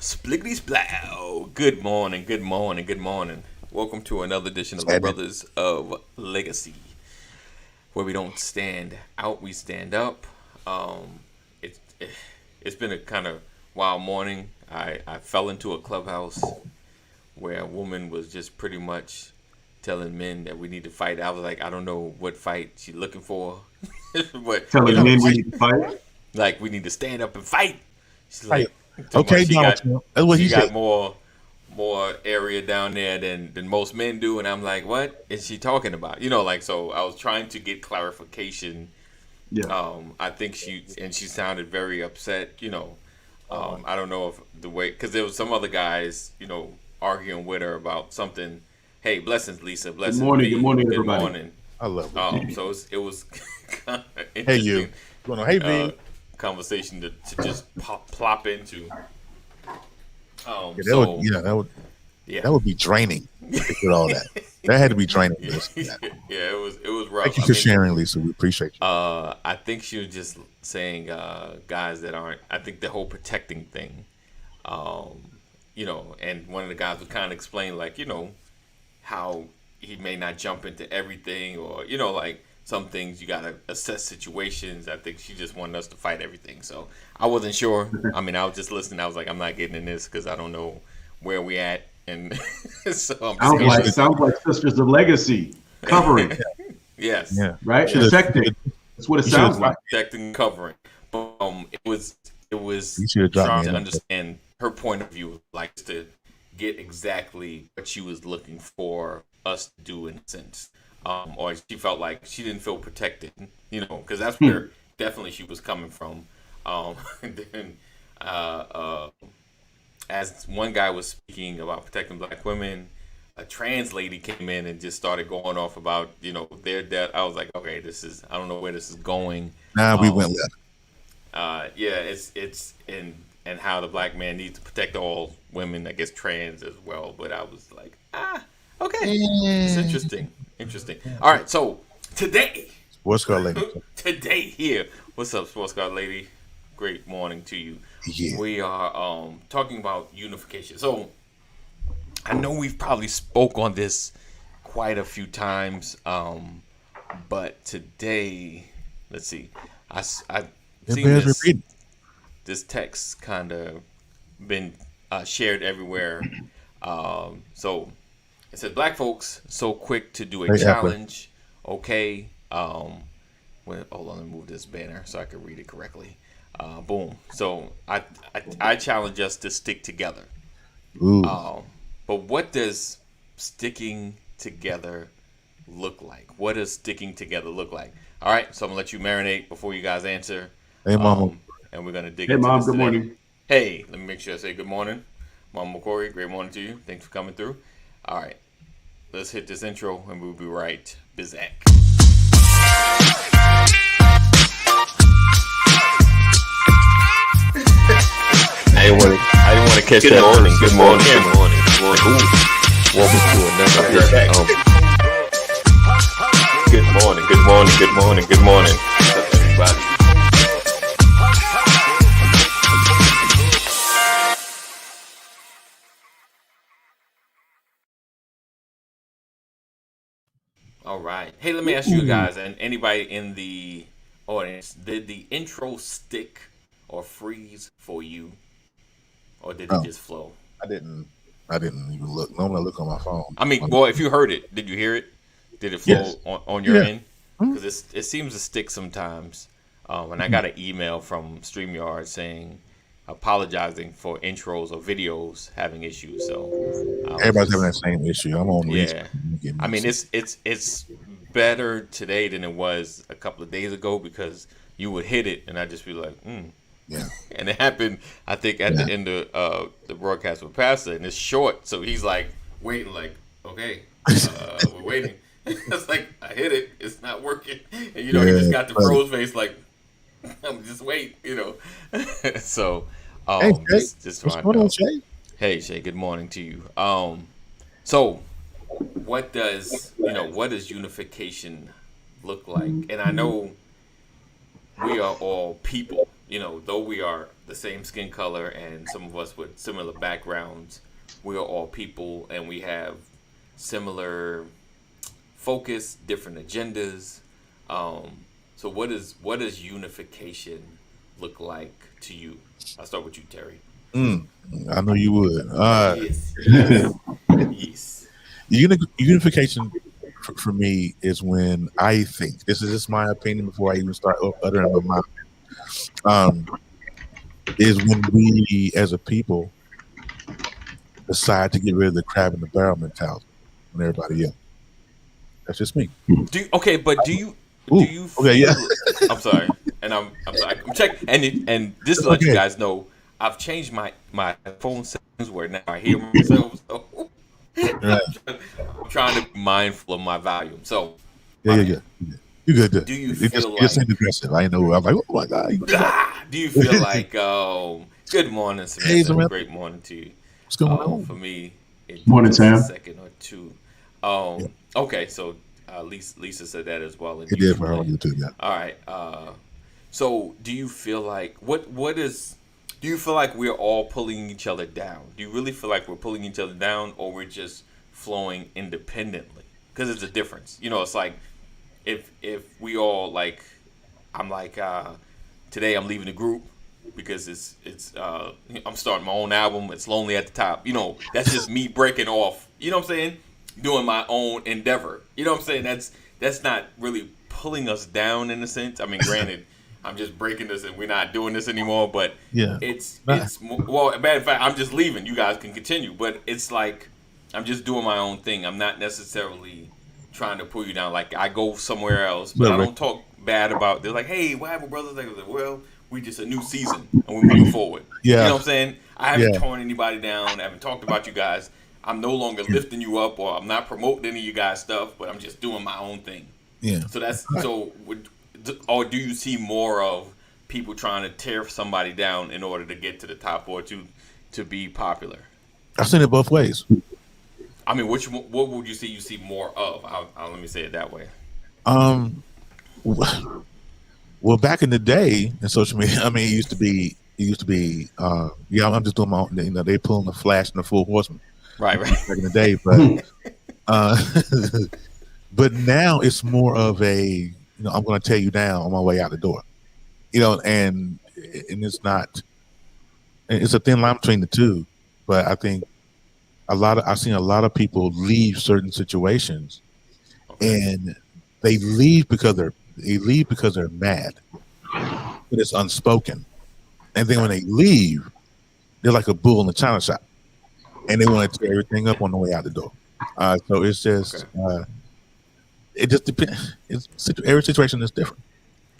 Spliggity splow. Good morning, good morning, good morning. Welcome to another edition of the Brothers of Legacy, where we don't stand out, we stand up. It, it's been a kind of wild morning. I fell into a clubhouse where a woman was just pretty much telling men that we need to fight. I was like, I don't know what fight she's looking for, but Telling men we need to fight. like we need to stand up and fight. She's Right. like, Okay, Donald Trump. That's what she he got said. more area down there than most men do, and I'm like, what is she talking about? So I was trying to get clarification. Yeah. I think she sounded very upset. I don't know if the way, because there was some other guys arguing with her about something. Hey, blessings, Lisa. Blessings. Good morning, Good everybody. morning. I love it. So it was kind of Hey, interesting. you. Going on? Hey, V. Conversation to just plop into. That would be draining. With all that. That had to be draining. Yeah, it was rough. Thank you for sharing, Lisa. We appreciate you. I think she was just saying guys that aren't. I think the whole protecting thing, and one of the guys was kind of explain how he may not jump into everything, or like some things you gotta assess situations. I think she just wanted us to fight everything. So I wasn't sure. I mean, I was just listening. I was like, I'm not getting in this because I don't know where we at. And so sounds like Sisters of Legacy covering. Yes. Yeah. Right? Protecting. That's what it sounds like. Protecting, covering. But it was trying to understand her point of view, like to get exactly what she was looking for us to do in a sense. Or she felt like she didn't feel protected, because that's where definitely she was coming from. And then, as one guy was speaking about protecting black women, a trans lady came in and just started going off about, their death. I was like, okay, I don't know where this is going. We went left. It's and how the black man needs to protect all women, I guess trans as well. But I was like, okay, it's interesting. All right, so today, Sports car lady. Today here, what's up, sports car lady? Great morning to you. Yeah. We are talking about unification. So I know we've probably spoke on this quite a few times, but today, let's see, I seen this text kind of been shared everywhere. So it said, black folks so quick to do a challenge. Okay. Hold on, let me move this banner so I can read it correctly. Boom. So I challenge us to stick together. Ooh. But what does sticking together look like? What does sticking together look like? All right. So I'm gonna let you marinate before you guys answer. Hey, Mama. And we're gonna dig Hey, into Mom. this Good today. morning. Hey, let me make sure I say good morning, Mama McCory. Great morning to you. Thanks for coming through. All right. Let's hit this intro and we'll be right back. I didn't want to catch that. Morning. Good morning. Welcome to another edition. Good morning, everybody. All right. Hey, let me ask you guys and anybody in the audience, did the intro stick or freeze for you? Or did it just flow? I didn't even look. Normally I look on my phone. I mean, well, if you heard it, did you hear it? Did it flow on your end? Because it seems to stick sometimes. And I got an email from StreamYard saying, apologizing for intros or videos having issues. So everybody's having that same issue. I'm on. Yeah, I mean, it's better today than it was a couple of days ago because you would hit it and I'd just be like, Yeah. And it happened, I think, at the end of the broadcast with Pastor, and it's short, so he's like waiting, like, okay, we're waiting. It's like I hit it, it's not working, and he just got the froze face, like, I'm just wait, So, hey, just what's going on, Shay? Hey, Shay, good morning to you. So what does unification look like? And I know we are all people. Though we are the same skin color and some of us with similar backgrounds. We are all people and we have similar focus, different agendas. So what does unification look like to you? I'll start with you, Terry. I know you would. Yes, yes, yes. Unification for me is when I think, this is just my opinion before I even start uttering my mind, is when we as a people decide to get rid of the crab in the barrel mentality on everybody else. That's just me. But do you Ooh, do you okay, yeah. feel? I'm sorry, and I'm sorry. I'm checking, and just to let you Okay. guys know, I've changed my phone settings where now I hear myself. So Right. I'm trying to be mindful of my volume. So, Yeah, my yeah, bad. yeah. You good? Do you It just feel it just like? seemed aggressive. I know. I'm like, oh my god. Do you feel like? Good morning, Hey, Samantha. Samantha, Great morning to you. what's going on? For me, it took Morning, just a Sam. second or two. Yeah, Okay, so Lisa said that as well, and it you did too, for her on Lynn. YouTube. Yeah. All right. So do you feel like what is? Do you feel like we're all pulling each other down? Do you really feel like we're pulling each other down, or we're just flowing independently? Because it's a difference. It's like if we all like, I'm like today I'm leaving the group because I'm starting my own album. It's lonely at the top. That's just me breaking off. You know what I'm saying? Doing my own endeavor. You know what I'm saying? That's not really pulling us down in a sense. I mean, granted, I'm just breaking this and we're not doing this anymore. But Yeah. well, matter of fact, I'm just leaving. You guys can continue. But it's like I'm just doing my own thing. I'm not necessarily trying to pull you down. Like I go somewhere else, but Yeah, I Rick. don't talk bad about. They're like, hey, what happened, brothers? Like, well, we just a new season and we're moving forward. You Yeah. know what I'm saying? I haven't Yeah. torn anybody down. I haven't talked about you guys. I'm no longer lifting you up, or I'm not promoting any of you guys' stuff, but I'm just doing my own thing. Yeah. So or do you see more of people trying to tear somebody down in order to get to the top or to be popular? I've seen it both ways. I mean, what would you see more of? Let me say it that way. Um, well, back in the day in social media, I mean, it used to be, yeah, I'm just doing my own, they pulling the Flash and the Full Horseman Right. back in the day, but, but now it's more of I'm going to tear you down on my way out the door, and it's a thin line between the two, but I think I've seen a lot of people leave certain situations, and they leave because they're mad, but it's unspoken. And then when they leave, they're like a bull in the china shop, and they want to tear everything up on the way out the door. So it's just it just depends. Every situation is different.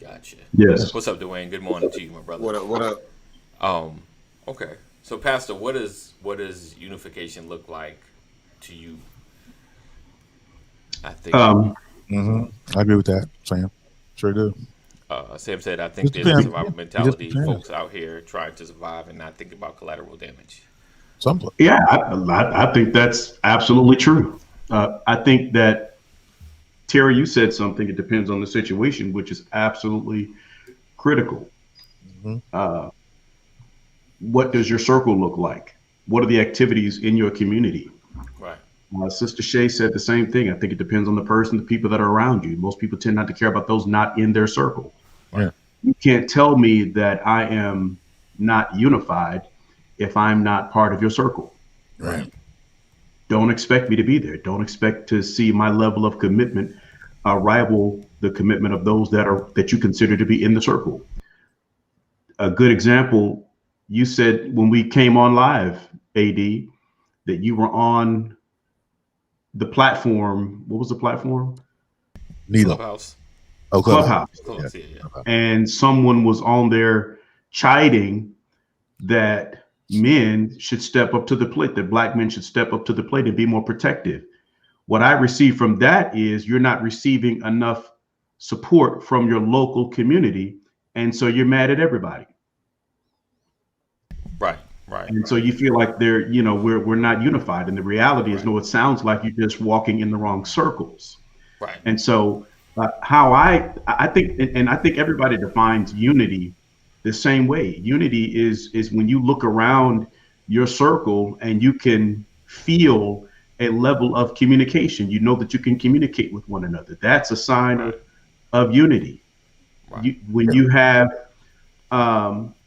Gotcha. Yes. What's up, Dwayne? Good morning to you, my brother. What up? What up? Okay. So, Pastor, what does unification look like to you? I think I agree with that, Sam. Sure do. Sam said, I think there's a survival mentality, folks out here trying to survive and not think about collateral damage. Yeah, I think that's absolutely true. I think that, Terry, you said something, it depends on the situation, which is absolutely critical. What does your circle look like? What are the activities in your community? Right. Sister Shay said the same thing. I think it depends on the person, the people that are around you. Most people tend not to care about those not in their circle. Yeah. You can't tell me that I am not unified if I'm not part of your circle. Right. Don't expect me to be there. Don't expect to see my level of commitment rival the commitment of those that you consider to be in the circle. A good example, you said when we came on live, AD, that you were on the platform. What was the platform? Needle. Clubhouse. Oh, Clubhouse. Yeah. And someone was on there chiding that men should step up to the plate, that Black men should step up to the plate and be more protective. What I received from that is you're not receiving enough support from your local community. And so you're mad at everybody. Right. And so you feel like we're not unified. And the reality is, no, it sounds like you're just walking in the wrong circles. Right. And so how I think, and I think everybody defines unity the same way. Unity is when you look around your circle and you can feel a level of communication. You know that you can communicate with one another. That's a sign Right. of unity. Right. When you have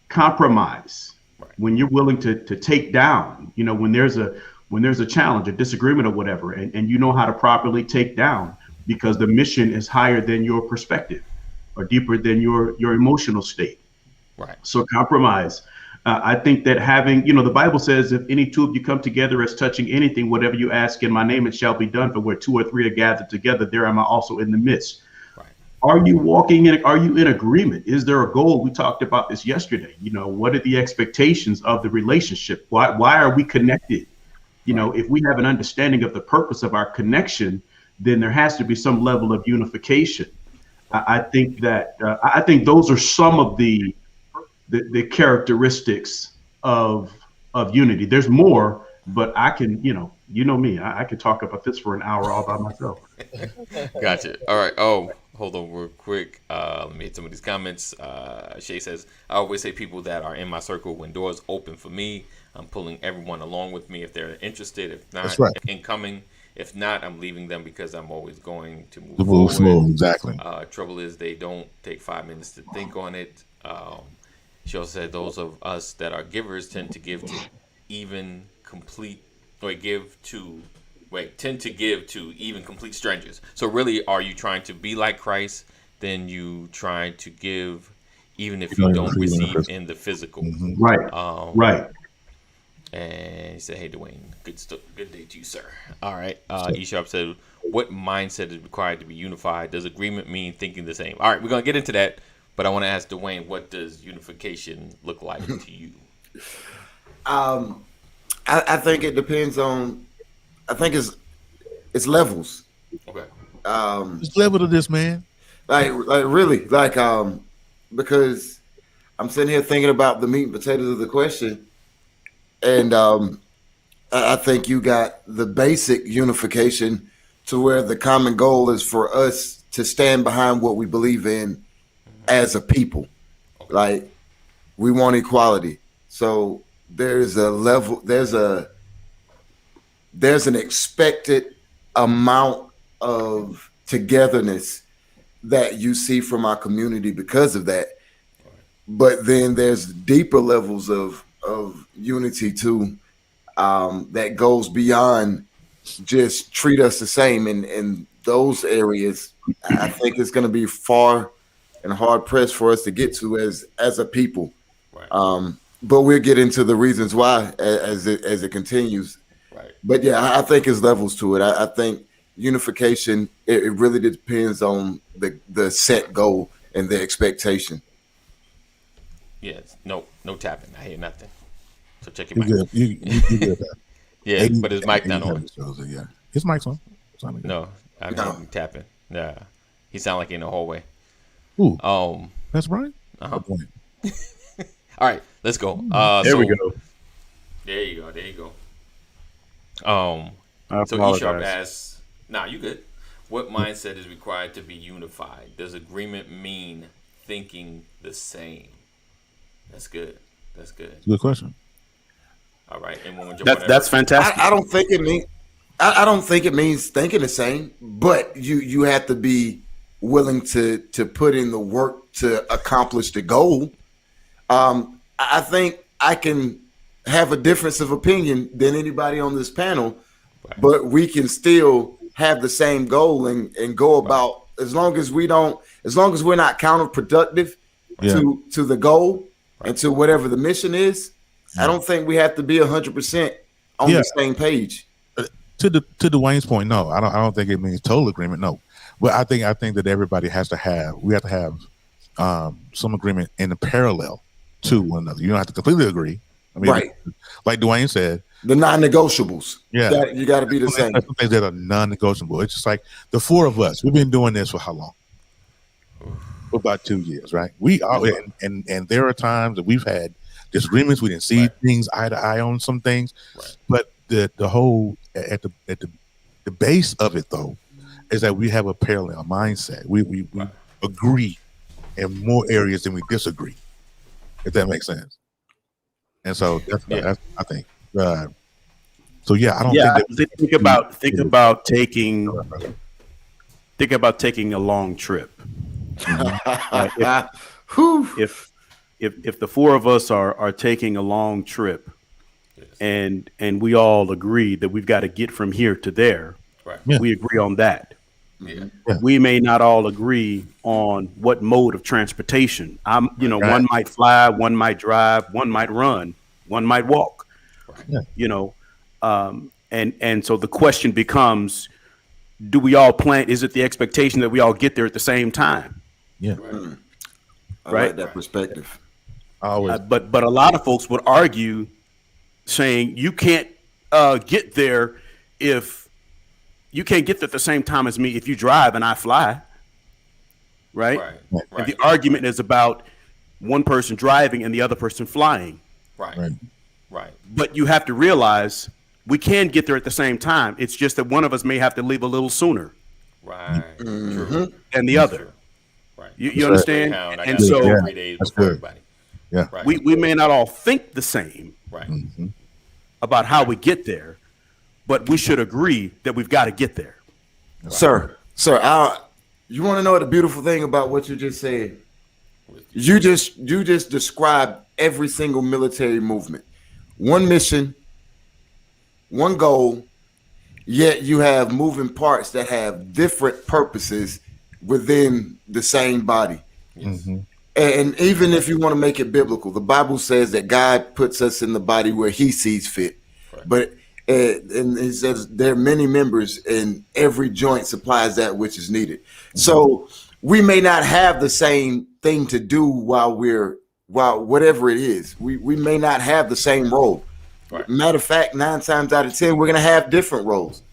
compromise, Right. when you're willing to take down, when there's a challenge, a disagreement, or whatever, and you know how to properly take down because the mission is higher than your perspective or deeper than your emotional state. Right. So compromise. I think that having, the Bible says, if any two of you come together as touching anything, whatever you ask in my name, it shall be done. For where two or three are gathered together, there am I also in the midst. Right. Are you walking in? Are you in agreement? Is there a goal? We talked about this yesterday. What are the expectations of the relationship? Why are we connected? Right. If we have an understanding of the purpose of our connection, then there has to be some level of unification. I think that I think those are some of the characteristics of unity. There's more, but I can, me, I could talk about this for an hour all by myself. Gotcha. All right. Oh, hold on real quick. Let me hit some of these comments. Shay says, I always say people that are in my circle, when doors open for me, I'm pulling everyone along with me if they're interested. If That's not, right. incoming. If not, I'm leaving them because I'm always going to move The move forward. slow, exactly. Trouble is they don't take 5 minutes to think on it. She also said those of us that are givers tend to give to even complete, or tend to give to even complete strangers. So really, are you trying to be like Christ? Then you trying to give, even if you don't receive in the physical. Mm-hmm. Right. Right. And he said, "Hey, Dwayne, good day to you, sir." All right. E Sharp said, "What mindset is required to be unified? Does agreement mean thinking the same?" All right, we're gonna get into that, but I want to ask Dwayne, what does unification look like to you? I think it depends on. I think it's levels. Okay. Just level to this, man. Like really, because I'm sitting here thinking about the meat and potatoes of the question, and I think you got the basic unification to where the common goal is for us to stand behind what we believe in as a people. Okay. Like we want equality, so there's a level. There's an expected amount of togetherness that you see from our community because of that. But then there's deeper levels of unity too, that goes beyond just treat us the same. In those areas, I think it's going to be far and hard pressed for us to get to as a people. Right. But we'll get into the reasons why as it continues. Right. But yeah, I think it's levels to it. I think unification, it really depends on the set goal and the expectation. Yes. No tapping. I hear nothing. So check your You mic. good? You good? Yeah, but his mic not on. Yeah, his mic's on. No, I'm hearing tapping. Yeah, he sound like he in the hallway. Ooh, Um. that's right. Uh-huh. Good point. All right, let's go. There we go. There you go. There you go. I So E Sharp apologize. asks, "Nah, you good? What mindset is required to be unified? Does agreement mean thinking the same?" That's good. That's good. Good question. All right, and when we jump on That's fantastic. I don't think it means. I don't think it means thinking the same, but you have to be willing to put in the work to accomplish the goal. I think I can have a difference of opinion than anybody on this panel, Right. but we can still have the same goal and go about as long as we're not counterproductive Yeah. to the goal Right. and to whatever the mission is. I don't think we have to be 100% on Yeah. the same page. To Dwayne's point, no, I don't think it means total agreement. No, but I think that everybody has to have. We have to have some agreement in the parallel to one another. You don't have to completely agree. I mean, Right. like Dwayne said, The non-negotiables. Yeah. You got to be the same. there's some things that are non-negotiable. It's just like the four of us. We've been doing this for how long? For about 2 years, right? We are, and there are times that we've had disagreements. We didn't see Right. things eye to eye on some things, Right. but the whole at the base of it though is that we have a parallel mindset. We Right. agree in more areas than we disagree. if that makes sense. And so Yeah. that's I think. So yeah, I don't Yeah, think that think about taking a long trip. Right? Whew. If the four of us are taking a long trip, Yes. and we all agree that we've got to get from here to there, Right. Yeah. we agree on that. Yeah. We may not all agree on what mode of transportation. Right. One might fly, one might drive, one might run, one might walk. Right. Yeah. You know, and so the question becomes: do we all plan? Is it the expectation that we all get there at the same time? Yeah. Right. I Right. like that perspective. I always But a lot of folks would argue, saying you can't get there if you can't get there at the same time as me if you drive and I fly. Right. Right. Right. And the argument is about one person driving and the other person flying. Right. Right. Right. But you have to realize we can get there at the same time. It's just that one of us may have to leave a little sooner Right. True. than the other. True. Right. You understand? Greyhound, I And got so Yeah. 3 days That's before good. everybody. Yeah. Right. we may not all think the same Right. Mm-hmm. about how we get there, but we should agree that we've got to get there. Sir, you want to know the beautiful thing about what you just said? You just described every single military movement. One mission, one goal, yet you have moving parts that have different purposes within the same body. Yes. Mm-hmm. And even if you want to make it biblical, the Bible says that God puts us in the body where he sees fit. Right. But and it says there are many members and every joint supplies that which is needed. So we may not have the same thing to do while whatever it is. We may not have the same role. Right. Matter of fact, 9 times out of 10, we're going to have different roles.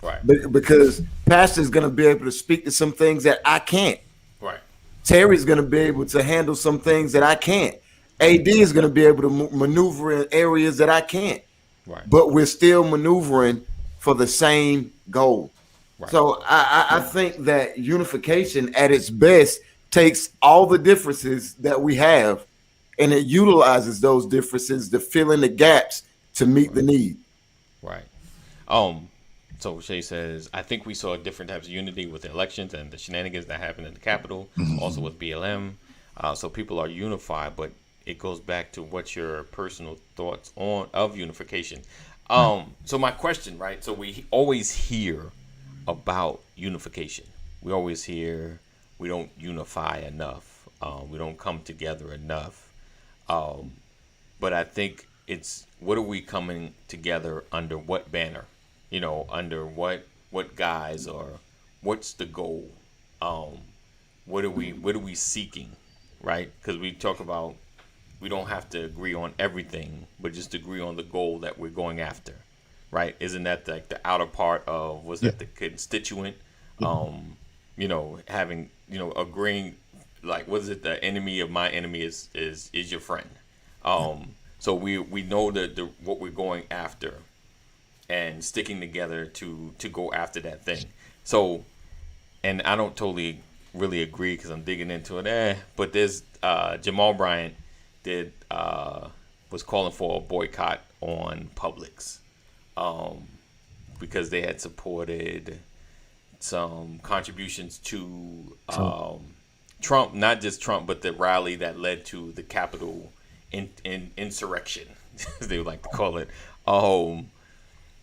Right. Because Pastor's going to be able to speak to some things that I can't. Right. Terry's going to be able to handle some things that I can't. AD is going to be able to maneuver in areas that I can't. Right. But we're still maneuvering for the same goal. Right. So I think that unification at its best takes all the differences that we have and it utilizes those differences to fill in the gaps to meet the need. Right. So Shay says, I think we saw different types of unity with the elections and the shenanigans that happened in the Capitol, also with BLM. So people are unified, but it goes back to what's your personal thoughts of unification. So my question, right? So we always hear about unification. We always hear we don't unify enough. We don't come together enough. But I think it's, what are we coming together under what banner? Under what guise, or what's the goal? What are we seeking, right? Because we talk about we don't have to agree on everything, but just agree on the goal that we're going after, right? Isn't that like the outer part of that the constituent? Having agreeing, like, what is it? The enemy of my enemy is your friend. So we know what we're going after, and sticking together to go after that thing. So, and I don't totally really agree because I'm digging into it. But there's Jamal Bryant was calling for a boycott on Publix, because they had supported some contributions to Trump, not just Trump, but the rally that led to the Capitol insurrection, as they would like to call it.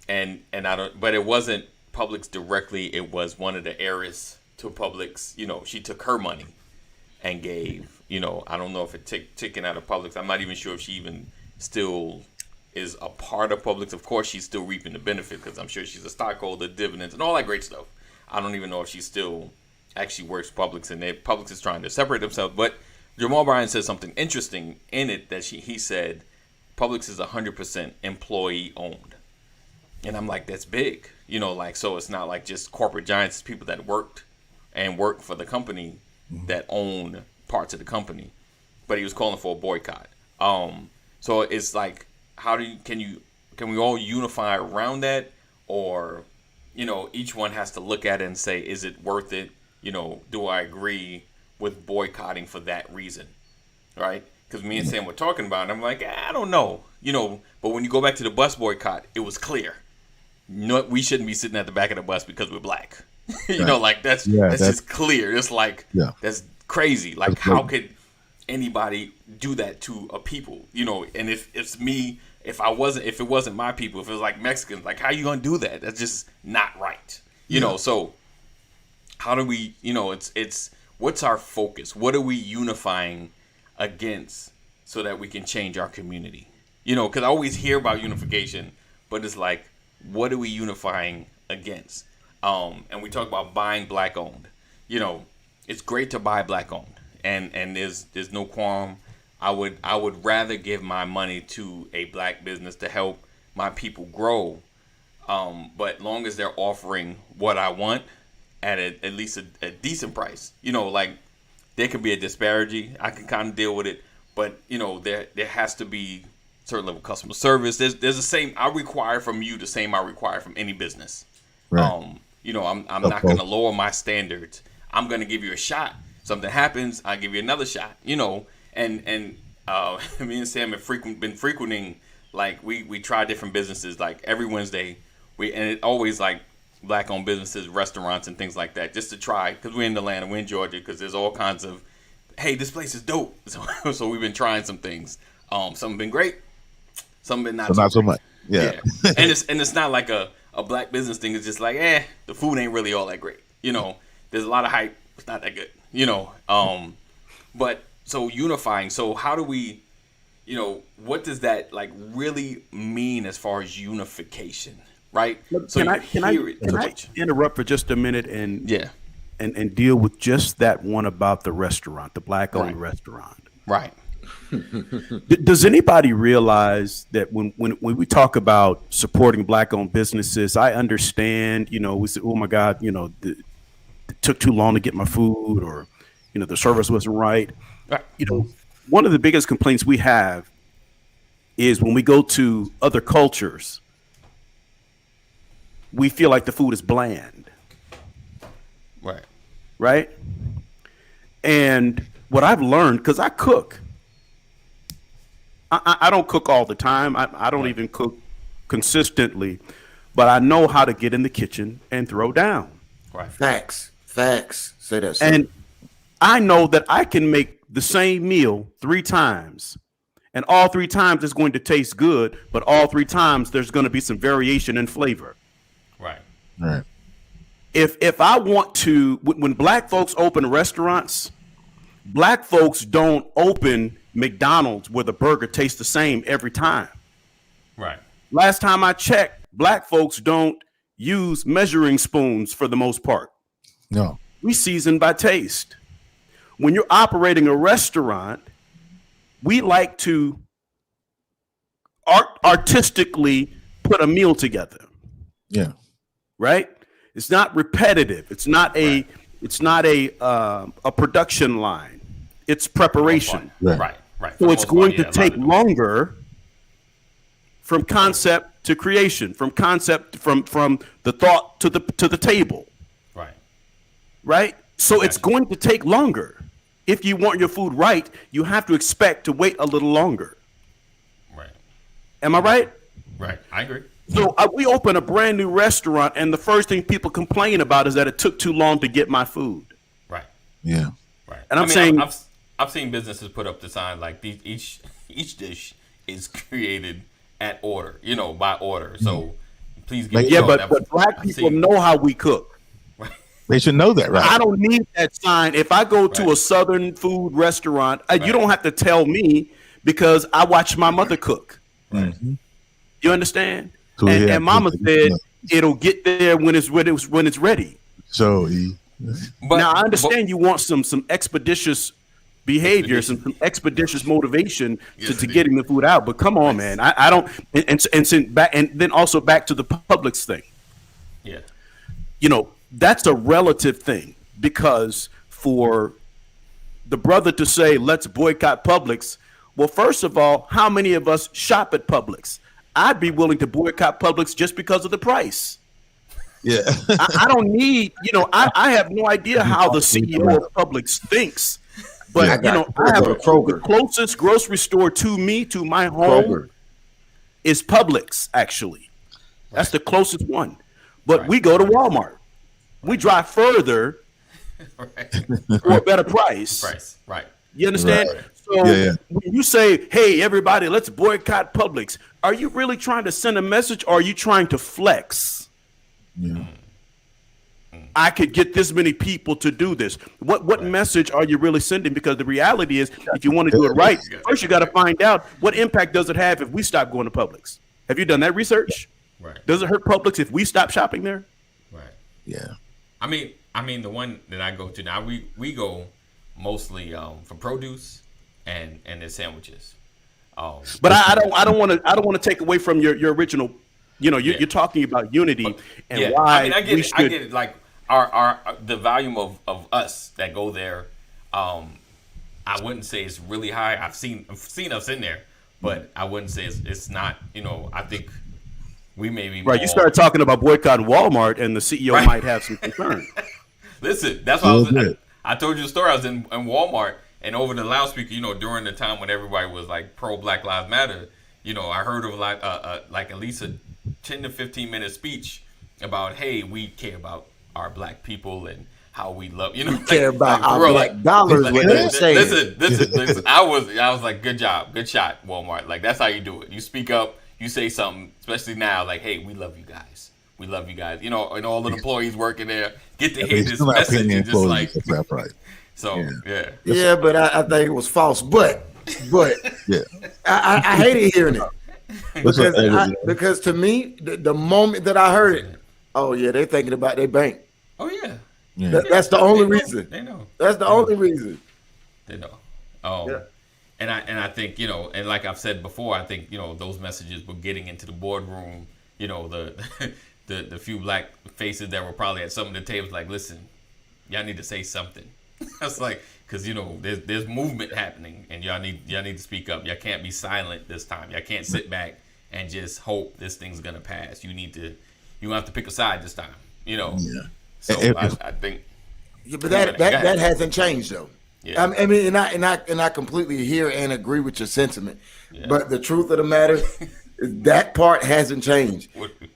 And I don't, but it wasn't Publix directly. It was one of the heiress to Publix. She took her money and gave. I don't know if it taken out of Publix. I'm not even sure if she even still is a part of Publix. Of course, she's still reaping the benefit because I'm sure she's a stockholder, dividends, and all that great stuff. I don't even know if she still actually works Publix, and Publix is trying to separate themselves. But Jamal Bryant said something interesting in it that he said Publix is 100% employee owned. And I'm like, that's big, so it's not like just corporate giants, people that work for the company that own parts of the company. But he was calling for a boycott. So it's like, can we all unify around that? Or, each one has to look at it and say, is it worth it? Do I agree with boycotting for that reason? Right? because me and Sam were talking about it. I'm like, I don't know, But when you go back to the bus boycott, it was clear. No, we shouldn't be sitting at the back of the bus because we're black. Like that's just clear. It's like that's crazy. Like how could anybody do that to a people? And if it's me, if it wasn't my people, if it was like Mexicans, like how you gonna do that? That's just not right. So how do we? It's what's our focus? What are we unifying against so that we can change our community? Because I always hear about unification, but it's like, what are we unifying against? And we talk about buying black owned. It's great to buy black owned, and there's no qualm. I would rather give my money to a black business to help my people grow. But long as they're offering what I want at at least a decent price, like there could be a disparity. I can kind of deal with it, but there has to be certain level of customer service. There's the same I require from you, the same I require from any business. Right. I'm not going to lower my standards. I'm going to give you a shot. Something happens, I give you another shot. And me and Sam have been frequenting. Like we try different businesses. Like every Wednesday, and it always like black owned businesses, restaurants, and things like that, just to try, because we're in Atlanta, we're in Georgia, because there's all kinds of, hey, this place is dope. So we've been trying some things. Some have been great, some have been not so much. Yeah. and it's not like a black business thing. It's just like, the food ain't really all that great. There's a lot of hype. It's not that good. But so unifying. So how do we, what does that like really mean as far as unification, right? So can I interrupt for just a minute and deal with just that one about the restaurant, the black-owned restaurant? Right. Does anybody realize that when we talk about supporting black-owned businesses, I understand, we say, oh my God, it took too long to get my food, or, the service wasn't right. One of the biggest complaints we have is when we go to other cultures, we feel like the food is bland. Right. Right. And what I've learned, because I cook, I don't cook all the time. I don't even cook consistently, but I know how to get in the kitchen and throw down. Right. Facts. Say that. And I know that I can make the same meal 3 times, and all 3 times it's going to taste good, but all 3 times there's going to be some variation in flavor. Right. Right. If I want to, when black folks open restaurants, black folks don't open McDonald's where the burger tastes the same every time. Right. Last time I checked, black folks don't use measuring spoons for the most part. No. We season by taste. When you're operating a restaurant, we like to artistically put a meal together. Yeah. Right? It's not repetitive. It's not a production line. It's preparation. Right. So it's going to take longer from concept to creation, from concept from the thought to the table. Right? So it's going to take longer. If you want your food right, you have to expect to wait a little longer. Right. Am I right? Right. I agree. So we open a brand new restaurant, and the first thing people complain about is that it took too long to get my food. Right. Yeah. Right. And I'm saying I've seen businesses put up the sign like each dish is created at order, by order. So please give me but black people know how we cook. They should know that, right? I don't need that sign. If I go to a Southern food restaurant, you don't have to tell me, because I watch my mother cook. Right. Mm-hmm. You understand? And Mama said it'll get there when it's ready. So, now I understand you want some expeditious behavior, some expeditious motivation to getting the food out. But come on, man, I don't. And then also back to the Publix thing. Yeah. That's a relative thing, because for the brother to say, let's boycott Publix. Well, first of all, how many of us shop at Publix? I'd be willing to boycott Publix just because of the price. Yeah. I don't need, I have no idea how the CEO of Publix thinks. But I got I have go to Kroger. the closest grocery store to me, to my home, Kroger. is Publix. Actually, that's the closest one. But Right. we go to Walmart. We drive further Right. for a better price. Price. Right. You understand? Right. So Yeah. when you say, "Hey, everybody, let's boycott Publix," are you really trying to send a message, or are you trying to flex? Yeah. I could get this many people to do this. What message are you really sending? Because the reality is, if you want to do it right, first you got to find out what impact does it have if we stop going to Publix. Have you done that research? Right. Does it hurt Publix if we stop shopping there? Right. Yeah. I mean, the one that I go to now, we go mostly for produce and the sandwiches. But I don't want to take away from your original. You're talking about unity and why I mean, I get we it. should. I get it. Like our the volume of us that go there, I wouldn't say it's really high. I've seen us in there, but I wouldn't say it's not. I think we may be Right, you more- started talking about boycotting Walmart, and the CEO Right. might have some concern. Listen, that's why Good. I told you the story. I was in Walmart, and over the loudspeaker, during the time when everybody was like pro Black Lives Matter, I heard of like at least a 10 to 15-minute speech about, hey, we care about our black people and how we love, Care about our bro, black dollars. What they were saying. Listen. I was like, good job, good shot, Walmart. Like, that's how you do it. You speak up, you say something, especially now, like, hey, we love you guys. We love you guys. And all the employees working there get to hear this message and just like, right. so yeah. Yeah, but I think it was false. But Yeah. I hated hearing it What's up, Edward? because to me, the moment that I heard it, oh yeah, they're thinking about their bank. Oh yeah. Yeah. That's the only reason. They know. That's the only reason. They know. Yeah. And I think, and like I've said before, I think, those messages were getting into the boardroom, the few black faces that were probably at some of the tables, like, listen, y'all need to say something. That's like, because there's movement happening, and y'all need to speak up. Y'all can't be silent this time. Y'all can't sit back and just hope this thing's gonna pass. You have to pick a side this time. Yeah. So I think. Yeah, but that hasn't changed though. Yeah. I mean, and I completely hear and agree with your sentiment. Yeah. But the truth of the matter is that part hasn't changed.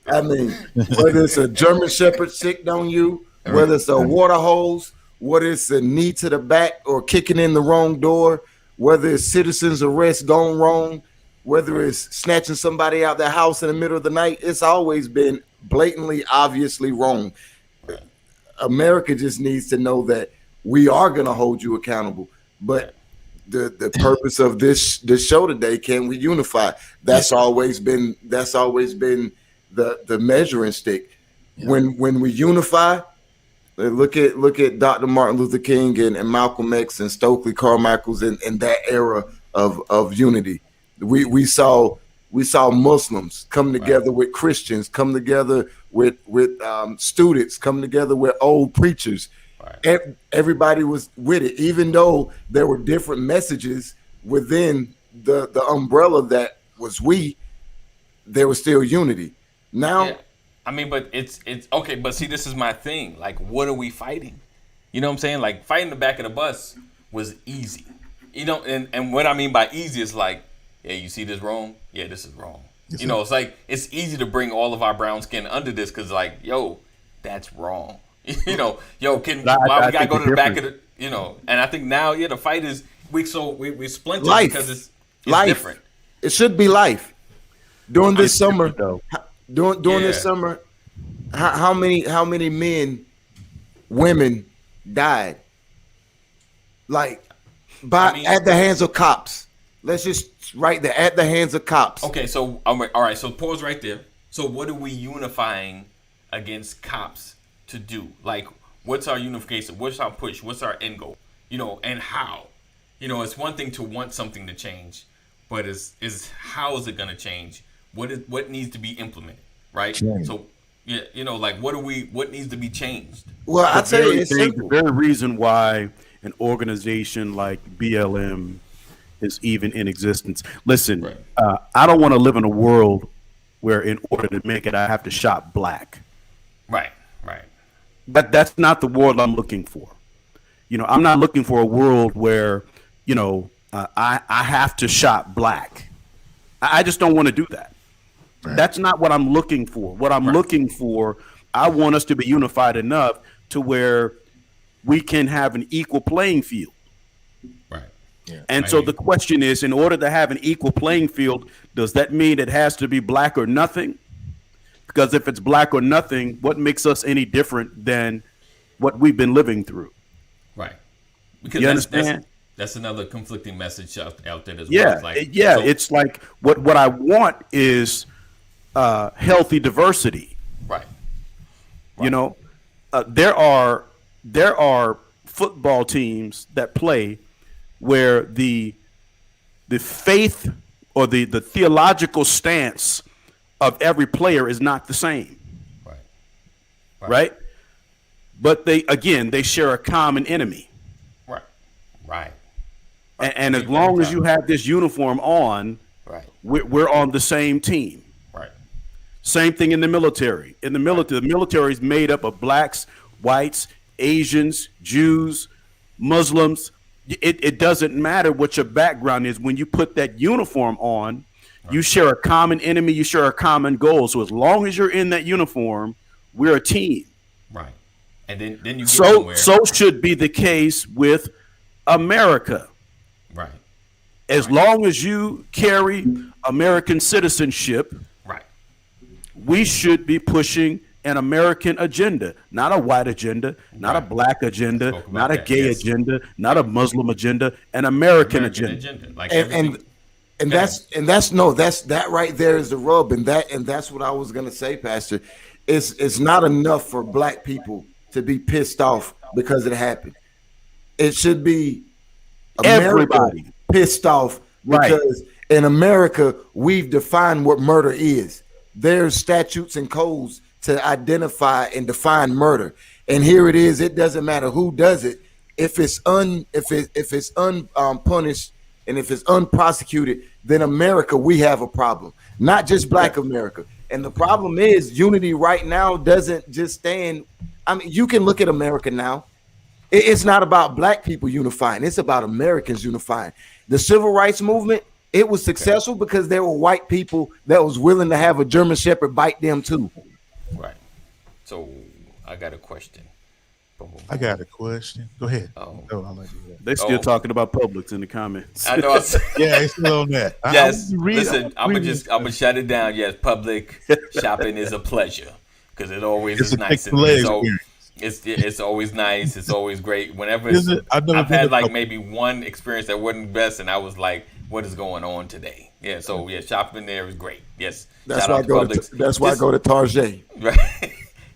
I mean, whether it's a German Shepherd sicked on you, whether it's a water hose, whether it's a knee to the back or kicking in the wrong door, whether it's citizens arrest gone wrong, whether it's snatching somebody out their house in the middle of the night, it's always been blatantly, obviously wrong. America just needs to know that we are going to hold you accountable. But the purpose of this show today, Can We Unify? That's always been the measuring stick. Yeah. When we unify, look at Dr. Martin Luther King and Malcolm X and Stokely Carmichael's in that era of unity. We saw Muslims come together with Christians, come together with students, come together with old preachers. Right. Everybody was with it, even though there were different messages within the umbrella that was there was still unity. Now, Yeah. I mean, but it's okay. But see, this is my thing. Like, what are we fighting? You know what I'm saying? Like, fighting the back of the bus was easy. And what I mean by easy is like, yeah, you see this wrong? Yeah, this is wrong. Yes, It's like, it's easy to bring all of our brown skin under this because, like, yo, that's wrong. Why we gotta go to the back of the, And I think now, the fight is we splinter Life. because it's Life. different. It should be life. During this It's summer, different, during this summer, how many men, women died? Like at the hands of cops. Let's just right there at the hands of cops. Okay, so all right. So pause right there. So what are we unifying against cops to do? Like, what's our unification? What's our push? What's our end goal? And how? It's one thing to want something to change, but is how is it going to change? What needs to be implemented? Right. Change. So like what needs to be changed? Well, I tell you, it's the simple. very reason why an organization like BLM is even in existence. Listen, Right. I don't want to live in a world where, in order to make it, I have to shop black. Right. That's not the world I'm looking for. I'm not looking for a world where, I have to shop black. I just don't want to do that. Right. That's not what I'm looking for. What I'm looking for, I want us to be unified enough to where we can have an equal playing field. Right. Yeah. And so the question is, in order to have an equal playing field, does that mean it has to be black or nothing? Because if it's black or nothing, what makes us any different than what we've been living through? Right. Because You understand? That's another conflicting message out there as Yeah, well. It's it's like what I want is healthy diversity. right. There are football teams that play where the faith or the theological stance of every player is not the same, right? But they share a common enemy. Right. And as long as you have this uniform on, Right. we're on the same team. Right. Same thing in the military. In the military is made up of blacks, whites, Asians, Jews, Muslims. It doesn't matter what your background is. When you put that uniform on, you share a common enemy, you share a common goal. So as long as you're in that uniform, we're a team. Right. And then you get somewhere. So should be the case with America. Right. As long as you carry American citizenship, Right. we should be pushing an American agenda, not a white agenda, not a black agenda, not a gay agenda, not a Muslim agenda, an American agenda. Like and that's that right there is the rub, and that's what I was gonna say, Pastor. It's not enough for black people to be pissed off because it happened. It should be Everybody pissed off because in America we've defined what murder is. There's statutes and codes to identify and define murder, and here it is. It doesn't matter who does it. If it's unpunished and if it's unprosecuted, then America, we have a problem. Not just Black America. And the problem is unity right now doesn't just stand. I mean, you can look at America now. It's not about black people unifying. It's about Americans unifying. The civil rights movement, it was successful because there were white people that was willing to have a German Shepherd bite them too. Right. So I got a question. I got a question. Go ahead. Oh. No, I'll let you go. They're still talking about Publix in the comments. I know. Yeah, it's still on that. Yes. Listen, I'm gonna shut it down. Yes, public shopping is a pleasure because it always is nice. It's always nice. It's always great. Whenever I've had like maybe one experience that wasn't best, and I was like, "What is going on today?" Yeah. So shopping there is great. Yes. That's why I go to Target. Right.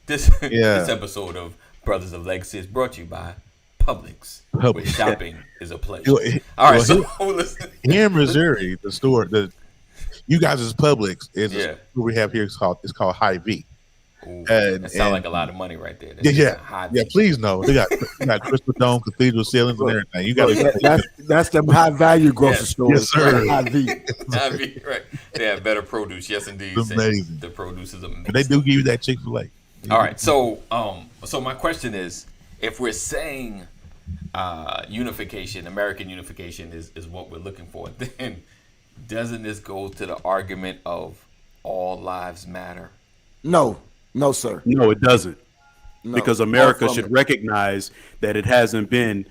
This episode of Brothers of Legacy is brought to you by Publix, where shopping is a pleasure. All right. So listen. Here in Missouri, the store, you guys' Publix is a store we have here. It's called Hy-Vee. That sounds like a lot of money right there. Yeah. Please know they got Crystal Dome cathedral ceilings and everything. You got that's the high value grocery store. Yes, sir. Hy-Vee, right? They have better produce. Yes, indeed. It's amazing. The produce is amazing. But they do give you that Chick-fil-A. All right. So my question is, if we're saying unification, American unification is what we're looking for, then doesn't this go to the argument of all lives matter? No, sir. No, it doesn't. No. Because America should recognize that it hasn't been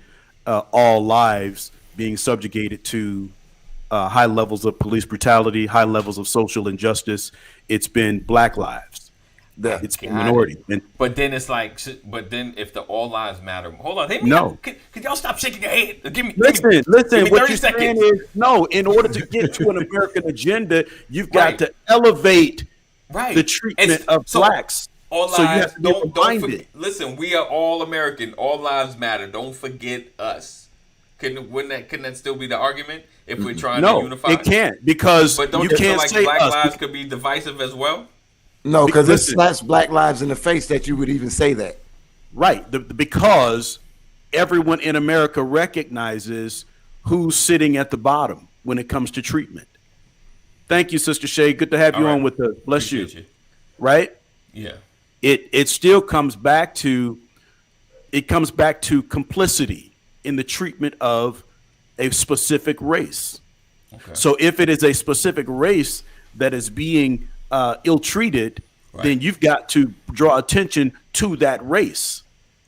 all lives being subjugated to high levels of police brutality, high levels of social injustice. It's been black lives. It's been minority. But then it's like, if the all lives matter, hold on. Could y'all stop shaking your head? Listen. Give me What 30 you're seconds. saying is, no, in order to get to an American agenda, you've got to elevate the treatment of blacks. All so lives, you have to don't forget. forget. Listen, we are all American. All lives matter. Don't forget us. Couldn't that still be the argument if we're trying to unify? No, it can't, because but don't you you can't feel like say black us. lives could be divisive as well? No, because it slaps black lives in the face that you would even say that. Right, because everyone in America recognizes who's sitting at the bottom when it comes to treatment. Thank you, Sister Shay. Good to have you on with us. Bless you. Right? Yeah. It still comes back to complicity. in the treatment of a specific race. Okay. So if it is a specific race that is being ill-treated, then you've got to draw attention to that race.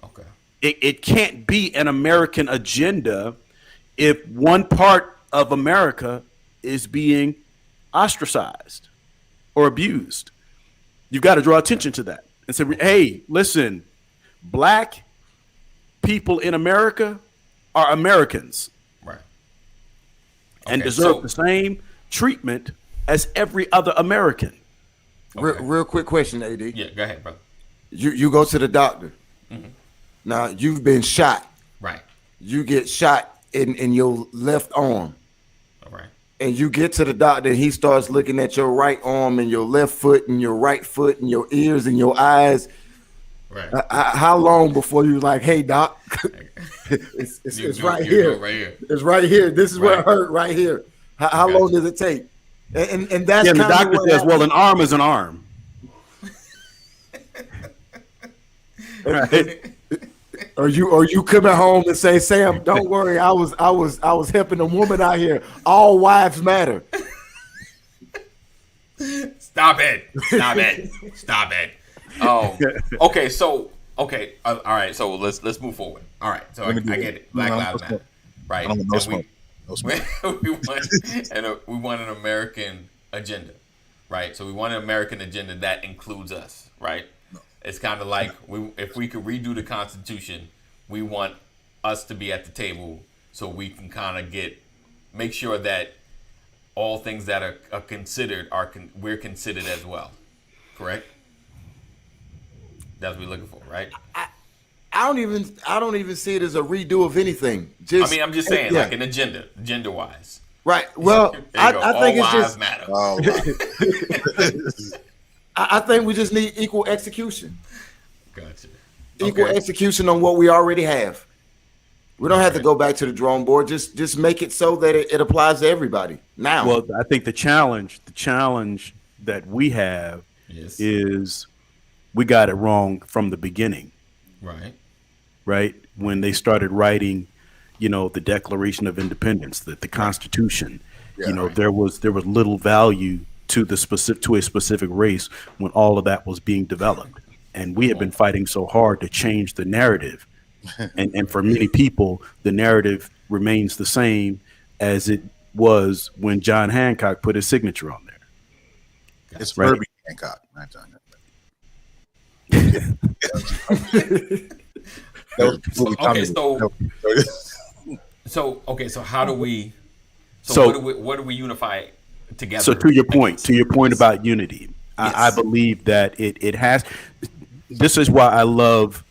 Okay. It can't be an American agenda if one part of America is being ostracized or abused. You've got to draw attention to that and say, hey, listen, black people in America are Americans. Right. And Okay, deserve so- the same treatment as every other American. Okay. Real quick question, AD. Yeah, go ahead, brother. You go to the doctor. Now you've been shot. Right. You get shot in your left arm. All right. And you get to the doctor and he starts looking at your right arm and your left foot and your right foot and your ears and your eyes. Right. How long before you're like, hey, doc, it's right here. Right here. It's right here. This is where it Right. hurt right here. How Okay. long does it take? And that's Yeah, and the kinda doctor what says, well, happened. an arm is an arm. Right. Or you coming home and say, Sam, don't worry, I was helping a woman out here. All wives matter. Stop it. Stop it. Stop it. Okay. So, okay. All right. So let's move forward. All right. So I get it. Black Lives Matter. Right. I don't want no smoke. No smoke. we want an American agenda. Right. So we want an American agenda that includes us. Right. It's kind of like if we could redo the Constitution, we want us to be at the table so we can kind of make sure that all things that are considered we're considered as well. Correct? That's what we're looking for, right? I don't even see it as a redo of anything. I'm just saying, like an agenda wise. Right. Well, I think all it's lives just matter. Oh, wow. I think we just need equal execution. Gotcha. Equal execution on what we already have. We don't have to go back to the drawing board. Just make it so that it applies to everybody now. Well, I think the challenge that we have Yes. is we got it wrong from the beginning, Right. right? When they started writing, the Declaration of Independence, the Constitution, there was little value to a specific race when all of that was being developed. And we have been fighting so hard to change the narrative. And for many people, the narrative remains the same as it was when John Hancock put his signature on there. It's Right. Herbie Hancock, not John Hancock. That was before we Okay, commented. so how do we? So- what do we unify together? So to your point about unity, Yes. I believe that it has. This is why I love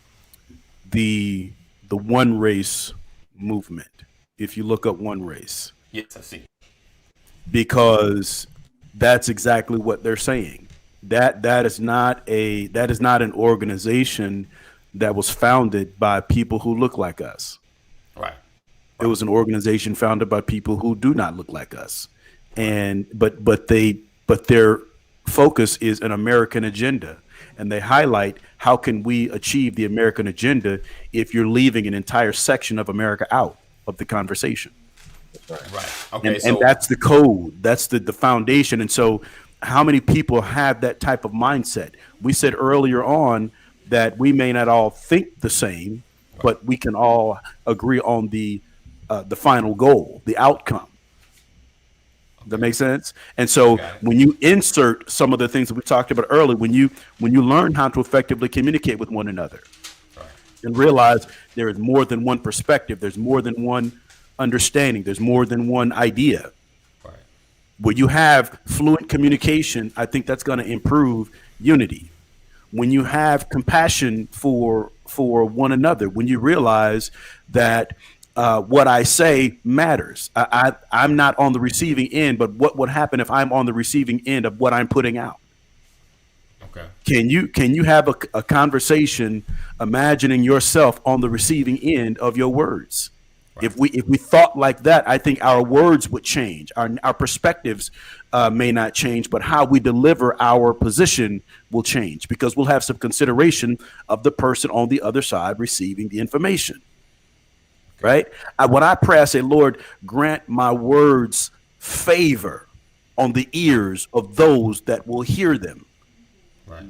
the one race movement. If you look up one race, Yes, I see. because that's exactly what they're saying. That is not an organization that was founded by people who look like us. Right. It was an organization founded by people who do not look like us, but their focus is an American agenda, and they highlight how can we achieve the American agenda if you're leaving an entire section of America out of the conversation. Right. Okay. And that's the code. That's the foundation. And so how many people have that type of mindset? We said earlier on that we may not all think the same, but we can all agree on the final goal, the outcome. Does that make sense? And so Got it. when you insert some of the things that we talked about earlier, when you learn how to effectively communicate with one another and realize there is more than one perspective, there's more than one understanding, there's more than one idea. Right. When you have fluent communication, I think that's going to improve unity. When you have compassion for one another, when you realize that what I say matters. I'm not on the receiving end, but what would happen if I'm on the receiving end of what I'm putting out? Okay. Can you have a conversation imagining yourself on the receiving end of your words? If we thought like that, I think our words would change. Our perspectives may not change, but how we deliver our position will change because we'll have some consideration of the person on the other side receiving the information. right? When I pray, I say, Lord, grant my words favor on the ears of those that will hear them. Right.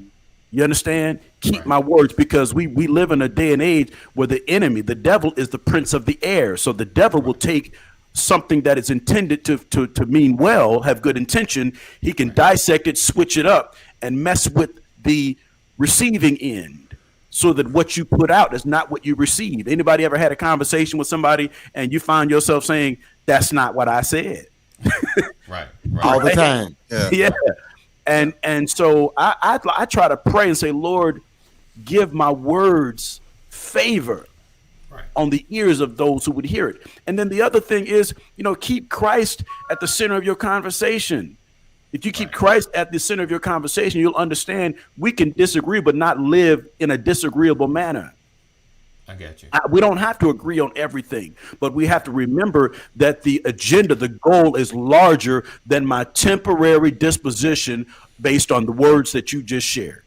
You understand? Keep Right. my words, because we live in a day and age where the enemy, the devil, is the prince of the air. So the devil will take something that is intended to mean well, have good intention. He can dissect it, switch it up, and mess with the receiving end, so that what you put out is not what you receive. Anybody ever had a conversation with somebody and you find yourself saying, that's not what I said? Right. all Right. the time. Yeah. And so I try to pray and say, Lord, give my words favor Right. on the ears of those who would hear it. And then the other thing is, keep Christ at the center of your conversation. If you keep Christ at the center of your conversation, you'll understand we can disagree, but not live in a disagreeable manner. I get you. We don't have to agree on everything, but we have to remember that the agenda, the goal, is larger than my temporary disposition based on the words that you just shared.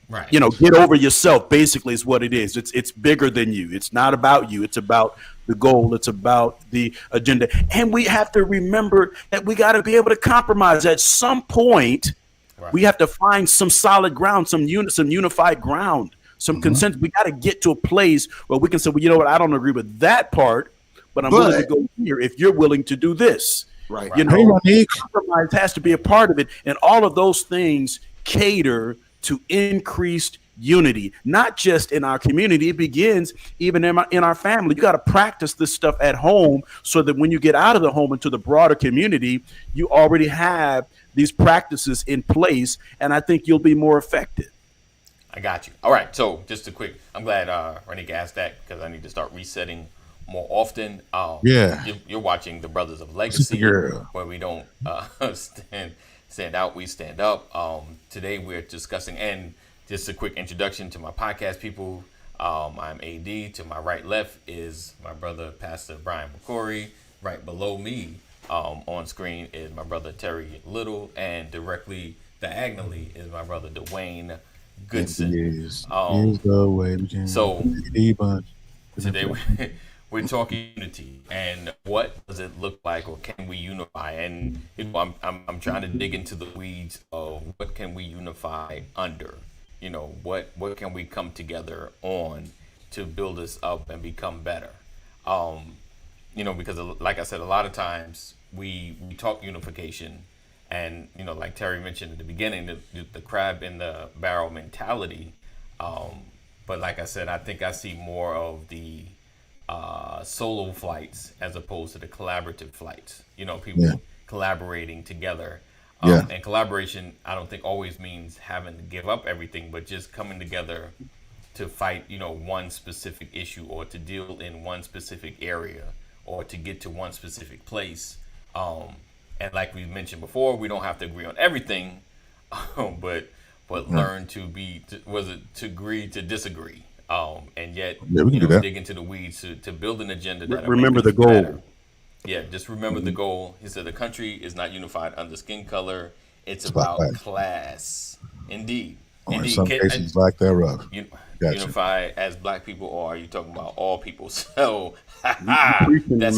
Right. Get over yourself, basically, is what it is. It's bigger than you. It's not about you. It's about the goal. It's about the agenda. And we have to remember that we got to be able to compromise. At some point, Right. we have to find some solid ground, some unified ground, some consensus. We got to get to a place where we can say, well, you know what? I don't agree with that part, but I'm willing to go here if you're willing to do this. Right. You Hey, know, Monique. compromise has to be a part of it. And all of those things cater to increased unity, not just in our community. It begins even in our family. You got to practice this stuff at home so that when you get out of the home into the broader community, you already have these practices in place. And I think you'll be more effective. I got you. All right. So just a quick, I'm glad Renika asked that, because I need to start resetting more often. Yeah. You're watching the Brothers of Legacy, Girl. where we don't stand out, we stand up. Today we're discussing, and just a quick introduction to my podcast people. I'm AD. To my right left is my brother, Pastor Brian McCory. Right below me on screen is my brother, Terry Little. And directly diagonally is my brother, Dwayne Goodson. Here's the way we can so bunch. Today we're talking unity, and what does it look like, or can we unify? And I'm trying to dig into the weeds of what can we unify under. What can we come together on to build us up and become better? Because like I said, a lot of times we talk unification, and like Terry mentioned at the beginning, the crab in the barrel mentality. But like I said, I think I see more of the solo flights as opposed to the collaborative flights. People collaborating together. And collaboration, I don't think always means having to give up everything, but just coming together to fight, one specific issue, or to deal in one specific area, or to get to one specific place. And like we mentioned before, we don't have to agree on everything, but learn to agree to disagree. And yet, dig into the weeds to build an agenda. That remember the goal. better. Yeah, just remember the goal. He said the country is not unified under skin color. It's about class. Indeed. Or in some cases, black thereof. Unify as black people, or are you talking about all people? So that's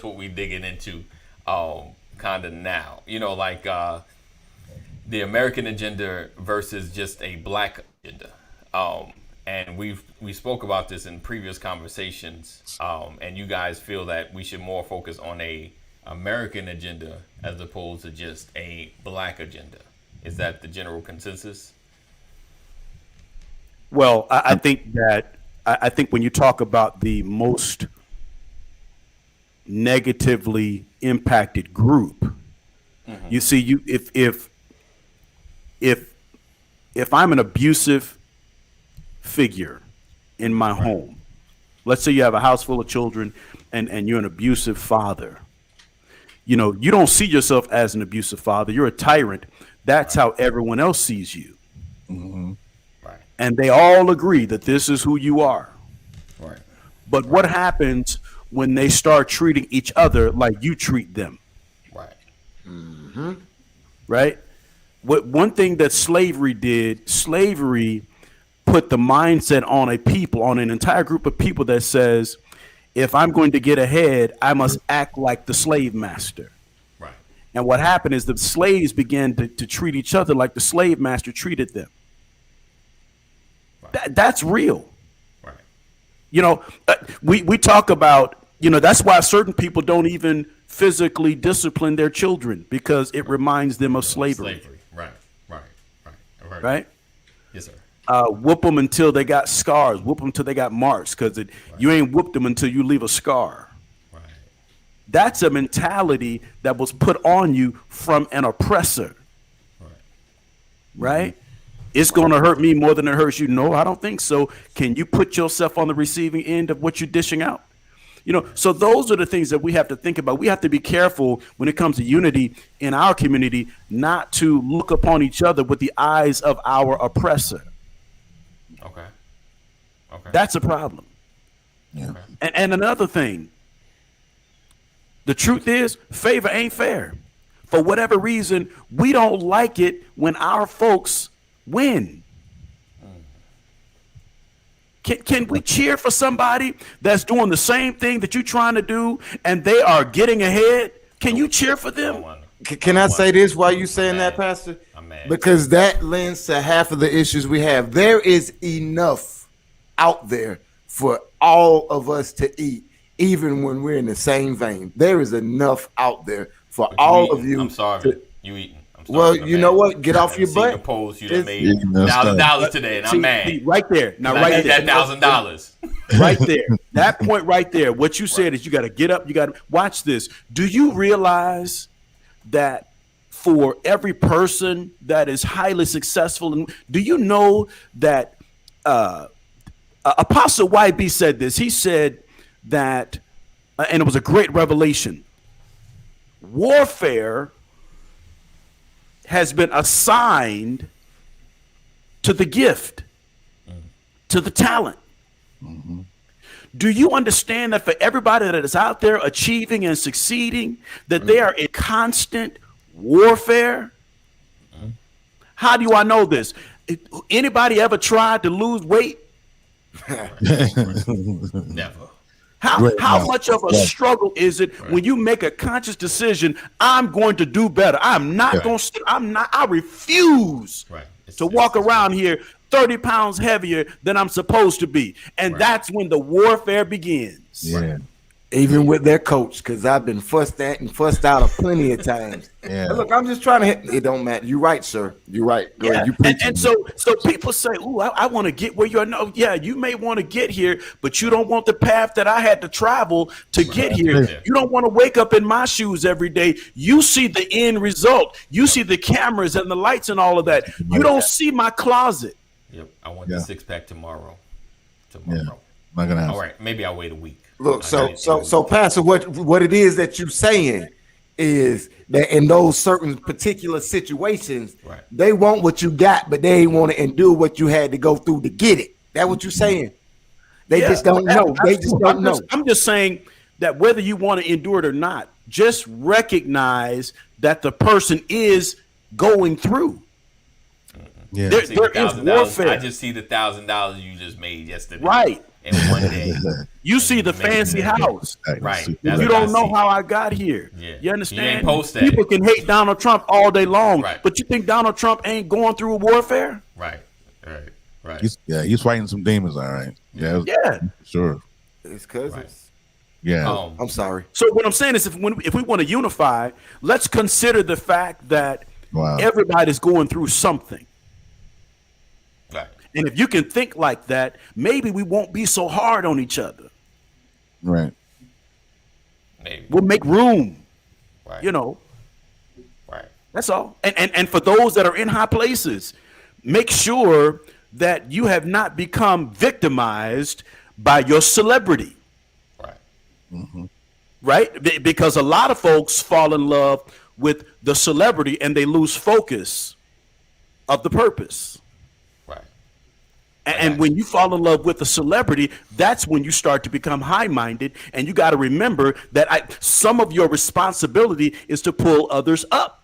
what we digging into kind of now. Like the American agenda versus just a black agenda. And we spoke about this in previous conversations, and you guys feel that we should more focus on a American agenda as opposed to just a black agenda. Is that the general consensus? Well, I think that I think when you talk about the most negatively impacted group, you see, if I'm an abusive figure in my home, let's say you have a house full of children and you're an abusive father, you don't see yourself as an abusive father. You're a tyrant. That's how everyone else sees you. Right. And they all agree that this is who you are. Right. But what happens when they start treating each other like you treat them? Right. Right? One thing that slavery did, slavery put the mindset on an entire group of people that says, if I'm going to get ahead, I must act like the slave master. Right. And what happened is the slaves began to treat each other like the slave master treated them. Right. That's real. Right. You know, we talk about, you know, that's why certain people don't even physically discipline their children, because it reminds them of slavery. Slavery. Right. Right. Right. I've heard Right? that. Yes, sir. Whoop them until they got scars. Whoop them until they got marks, because you ain't whooped them until you leave a scar. Right. That's a mentality that was put on you from an oppressor. Right. Right? It's going to hurt me more than it hurts you. No, I don't think so. Can you put yourself on the receiving end of what you're dishing out? You know, so those are the things that we have to think about. We have to be careful when it comes to unity in our community, not to look upon each other with the eyes of our oppressor. Okay. Okay. That's a problem. Yeah. Okay. And another thing, the truth is, favor ain't fair. For whatever reason, we don't like it when our folks win. Can we cheer for somebody that's doing the same thing that you're trying to do and they are getting ahead? Can you cheer for them? Can I say this while you saying that, Pastor? I'm mad. Because that lends to half of the issues we have. There is enough out there for all of us to eat, even when we're in the same vein. There is enough out there for all of you. I'm sorry. You eating. I'm sorry. Well, I'm you mad. know what? Get off I your seen the butt. post you done It's- made Yeah, you messed up. $1,000 today, and I'm mad. See, right there. Now, I right need there. that $1,000. Right there. That point right there. What you said is you got to get up. You got to watch this. Do you realize that for every person that is highly successful, and do you know that Apostle YB said this? He said that, and it was a great revelation. Warfare has been assigned to the gift, to the talent. Do you understand that for everybody that is out there achieving and succeeding, that they are in constant warfare? How do I know this? Anybody ever tried to lose weight? Never. How much of a struggle is it when you make a conscious decision? I'm going to do better. I'm not going to. I refuse to walk around here 30 pounds heavier than I'm supposed to be, and that's when the warfare begins. Yeah. Even with their coach, because I've been fussed at and fussed out plenty of times. Yeah. But look, I'm just trying to hit. It don't matter. You're right, sir. You're right. Go ahead. You And so people say, "Ooh, I want to get where you are." No, yeah, you may want to get here, but you don't want the path that I had to travel to get here. You don't want to wake up in my shoes every day. You see the end result. You see the cameras and the lights and all of that. You don't see my closet. Yep. I want the 6-pack tomorrow. Yeah. Not gonna happen. All right. Maybe I'll wait a week. Look, so Pastor, what it is that you're saying is that in those certain particular situations, they want what you got, but they ain't want to endure what you had to go through to get it. That what you're saying? They just don't know. They just don't know. I'm just saying that whether you want to endure it or not, just recognize that the person is going through. Yeah. There is warfare. I just see the $1,000 you just made yesterday. Right. In one day. You see the fancy house. Right. You That's what don't I know see. how I got here. Yeah. You understand? You ain't post that. People can hate Donald Trump all day long, Right. but you think Donald Trump ain't going through a warfare? Right. Right. He's fighting some demons, all right. Yeah. Sure. It's cousins. Yeah. I'm sorry. So what I'm saying is, if we want to unify, let's consider the fact that everybody's going through something. Right. And if you can think like that, maybe we won't be so hard on each other. Right. Maybe. We'll make room. Right. You know. Right. That's all. And for those that are in high places, make sure that you have not become victimized by your celebrity. Right. Mm-hmm. Right? Because a lot of folks fall in love with the celebrity and they lose focus of the purpose. Right. And when you fall in love with a celebrity, that's when you start to become high-minded. And you got to remember that some of your responsibility is to pull others up.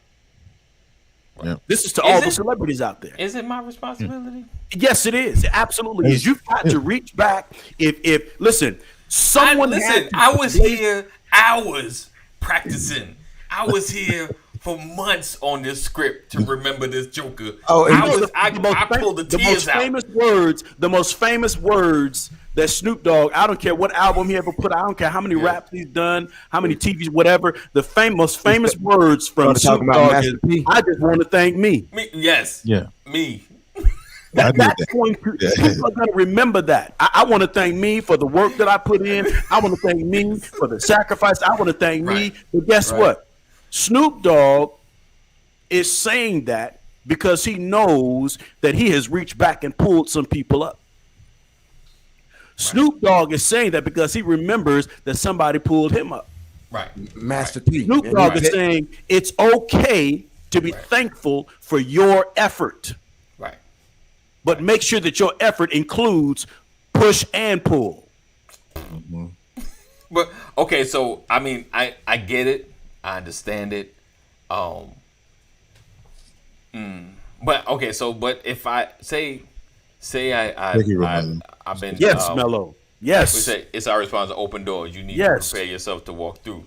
Yeah. This is to all the celebrities out there. Is it my responsibility? Yes, it is. It absolutely is. You've got to reach back. If listen, Someone listen. I was here hours practicing. I was here for months on this script to remember this Joker. Oh, and I pulled the tears out. The most famous words that Snoop Dogg, I don't care what album he ever put out, I don't care how many raps he's done, how many TVs, whatever. The most famous words from Snoop Dogg is, I just want to thank me. Yes. Yeah. Me. People are going to remember that. I want to thank me for the work that I put in. I want to thank me for the sacrifice. I want to thank me. But guess what? Snoop Dogg is saying that because he knows that he has reached back and pulled some people up. Snoop Dogg is saying that because he remembers that somebody pulled him up. Right. Master P. Snoop Dogg is saying it's okay to be thankful for your effort. Right. But make sure that your effort includes push and pull. But okay, so I mean, I get it, I understand it, but okay, so but if I say I've been Mello. Yes, we say it's our response to open doors. You need to prepare yourself to walk through.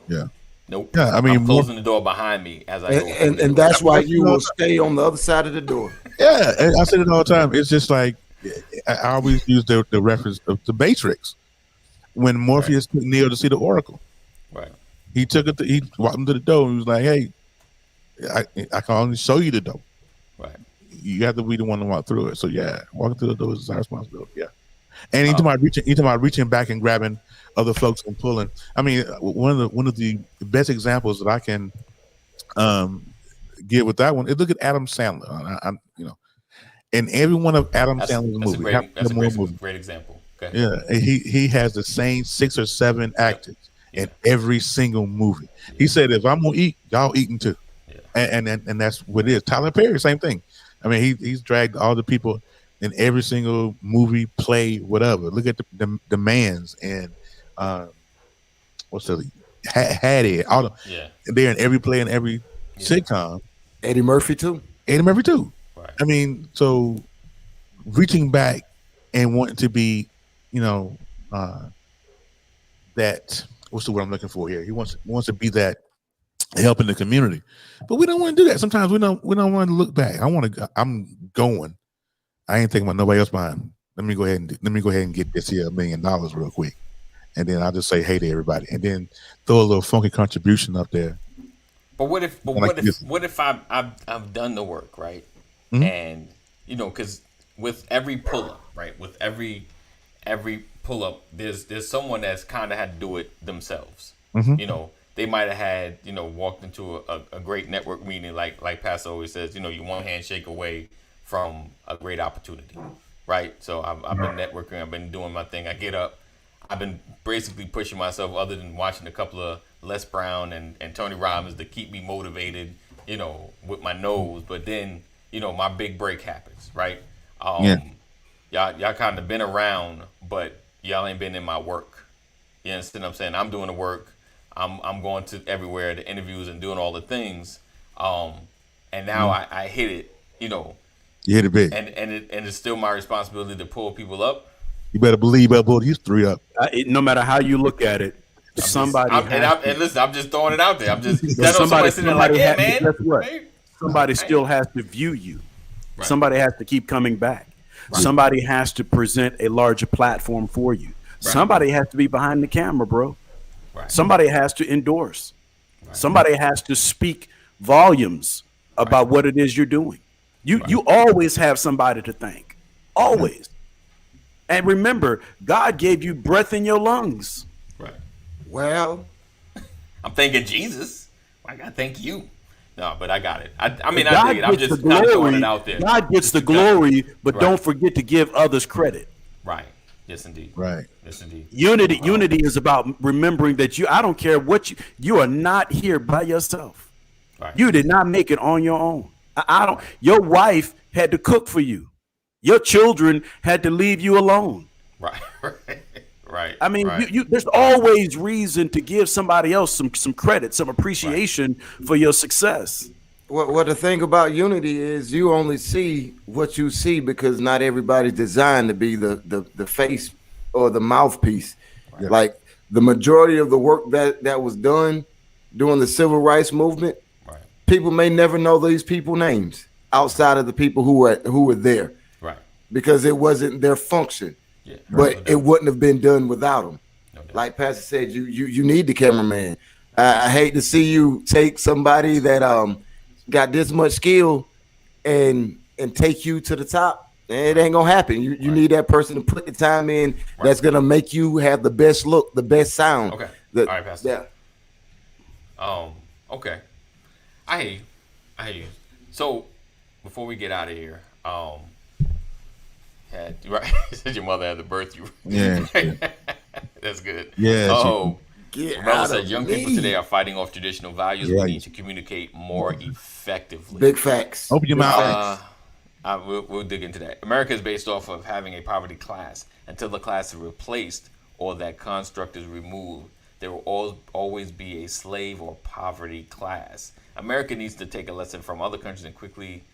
Yeah. Nope. Yeah, I mean, I'm closing the door behind me as I go. And that's why you will stay on the other side of the door. Yeah, and I said it all the time. It's just like I always use the reference of the Matrix when Morpheus took Neo to see the Oracle. Right. He took it. He walked him to the door and he was like, "Hey, I can only show you the door. Right. You have to be the one to walk through it." So yeah, walking through the door is our responsibility. Yeah. And anytime reaching back and grabbing other folks and pulling. I mean, one of the best examples that I can give with that one is look at Adam Sandler. In every one of Adam Sandler's movies, that's a great example. Okay. Yeah, he has the same 6 or 7 actors in every single movie. He said, "If I'm gonna eat, y'all eating too," and that's what it is. Tyler Perry, same thing. I mean, he's dragged all the people in every single movie, play, whatever. Look at the Mans and what's the Hattie, all them. Yeah, they're in every play and every sitcom. Eddie Murphy too. Right. I mean, so reaching back and wanting to be, that what's the word I'm looking for here? He wants to be that helping the community, but we don't want to do that. Sometimes we don't want to look back. I'm going. I ain't thinking about nobody else behind. Let me go ahead and get this here $1 million real quick, and then I'll just say hey to everybody, and then throw a little funky contribution up there. But what if I've done the work, right? Mm-hmm. And because with every pull up, right? With every pull up, there's someone that's kind of had to do it themselves. Mm-hmm. They might have had walked into a great network meeting, like Pastor always says. You're one handshake away from a great opportunity, right? So I've been networking, I've been doing my thing. I get up, I've been basically pushing myself, other than watching a couple of Les Brown and Tony Robbins to keep me motivated, with my nose. But then, my big break happens, right? Y'all kind of been around, but y'all ain't been in my work. You understand what I'm saying? I'm doing the work. I'm going to everywhere, the interviews and doing all the things. And now I hit it, You hit it big. And it's still my responsibility to pull people up. You better believe I'll pull these 3 up. No matter how you look at it, somebody listen, I'm just throwing it out there. I'm just somebody sitting there like, yeah, man. Guess what? Somebody still has to view you. Right. Somebody has to keep coming back. Right. Somebody has to present a larger platform for you. Right. Somebody has to be behind the camera, bro. Right. Somebody has to endorse. Right. Somebody has to speak volumes about what it is you're doing. You always have somebody to thank. Always. And remember, God gave you breath in your lungs. Right. Well, I'm thanking Jesus. I gotta thank you. No, but I got it. I dig it. I'm just kind of throwing it out there. God gets the glory, but don't forget to give others credit. Right. Yes, indeed. Right. Yes, indeed. Unity is about remembering that I don't care what you are not here by yourself. Right. You did not make it on your own. Your wife had to cook for you. Your children had to leave you alone. Right. Right. I mean, there's always reason to give somebody else some credit, some appreciation for your success. What the thing about unity is, you only see what you see because not everybody's designed to be the face or the mouthpiece. Yeah. Like the majority of the work that was done during the civil rights movement, Right. people may never know these people names outside of the people who were there Right. because it wasn't their function. Yeah. But No it doubt. wouldn't have been done without them. No doubt. Like Pastor said, you need the cameraman. I hate to see you take somebody that got this much skill and take you to the top. It ain't gonna happen. You need that person to put the time in. That's gonna make you have the best look, the best sound. Okay. The- All right, Pastor. Yeah. Okay. I hear you. I hear you. So before we get out of here, right? You said your mother had to birth you. Yeah. That's good. Yeah, Oh, Get Brother out said of young me. people today are fighting off traditional values. We Right. need to communicate more effectively. Big facts. Open your Big mouth. facts. We'll dig into that. America is based off of having a poverty class. Until the class is replaced or that construct is removed, there will always be a slave or poverty class. America needs to take a lesson from other countries and quickly,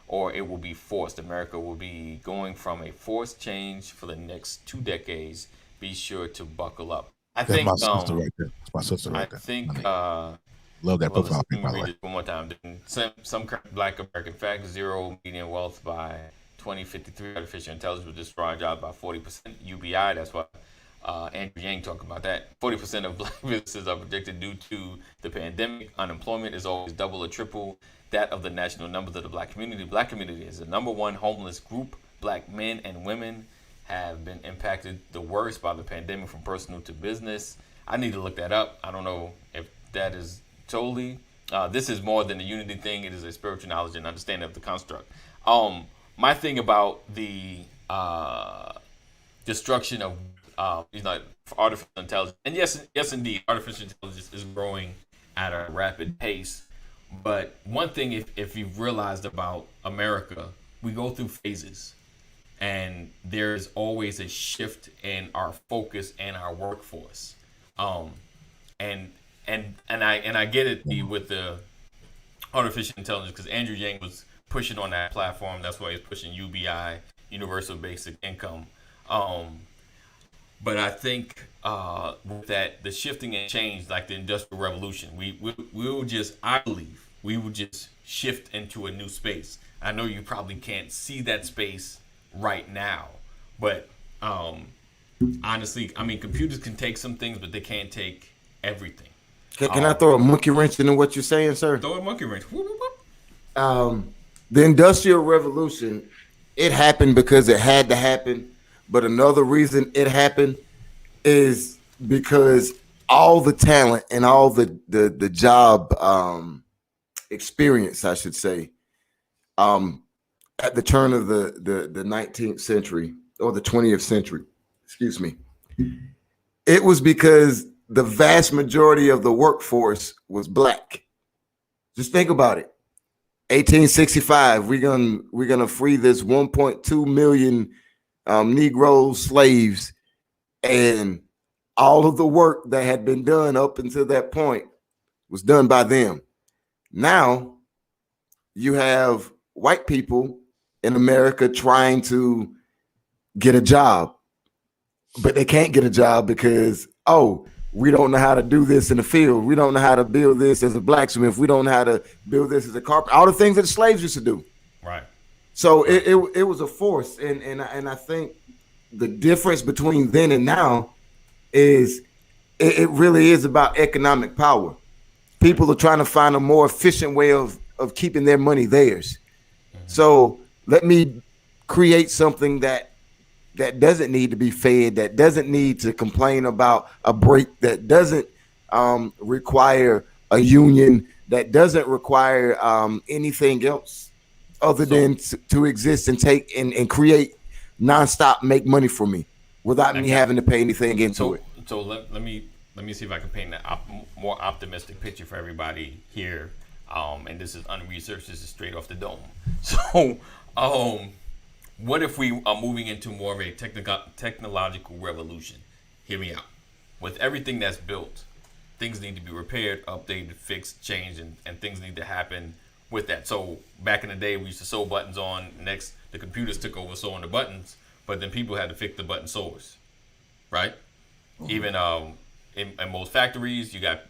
or it will be forced. America will be going from a forced change for the next 2 decades. Be sure to buckle up. I That's think my sister right there. That's my sister I right there. think Love that well, profile let pic, me by the read way. this one more time. Some current Black American fact: zero median wealth by 2053. Artificial intelligence will destroy jobs by 40%. UBI. That's what Andrew Yang talked about. That 40% of Black businesses are predicted due to the pandemic. Unemployment is always double or triple that of the national numbers of the Black community. Black community is the number one homeless group. Black men and women have been impacted the worst by the pandemic, from personal to business. I need to look that up. I don't know if that is totally. This is more than a unity thing. It is a spiritual knowledge and understanding of the construct. My thing about the destruction of artificial intelligence, and yes, indeed, artificial intelligence is growing at a rapid pace. But one thing, if you've realized about America, we go through phases. And there's always a shift in our focus and our workforce, and I get it with the artificial intelligence, because Andrew Yang was pushing on that platform. That's why he's pushing UBI, Universal Basic Income. But I think that the shifting and change, like the Industrial Revolution, we will just, I believe, we will just shift into a new space. I know you probably can't see that space right now, but honestly, I mean, computers can take some things, but they can't take everything. Can I throw a monkey wrench into what you're saying, sir? Throw a monkey wrench. Whoop, whoop, whoop. The Industrial Revolution, it happened because it had to happen. But another reason it happened is because all the talent and all the job experience, I should say, at the turn of the 19th century or the 20th century, excuse me, it was because the vast majority of the workforce was Black. Just think about it. 1865, we're gonna free this 1.2 million Negro slaves, and all of the work that had been done up until that point was done by them. Now you have white people in America trying to get a job, but they can't get a job because, we don't know how to do this in the field. We don't know how to build this as a blacksmith. We don't know how to build this as a carpenter. All the things that the slaves used to do. Right. So it was a force, and I think the difference between then and now is it really is about economic power. People are trying to find a more efficient way of keeping their money theirs. So let me create something that doesn't need to be fed, that doesn't need to complain about a break, that doesn't require a union, that doesn't require anything else other than to exist and take and create nonstop, make money for me without me having to pay anything into it. So let me see if I can paint a more optimistic picture for everybody here. And this is unresearched. This is straight off the dome. So, what if we are moving into more of a technological revolution? Hear me out. With everything that's built, things need to be repaired, updated, fixed, changed, and things need to happen with that. So back in the day, we used to sew buttons on. Next, the computers took over sewing the buttons, but then people had to fix the button sewers, right? Even in most factories, you got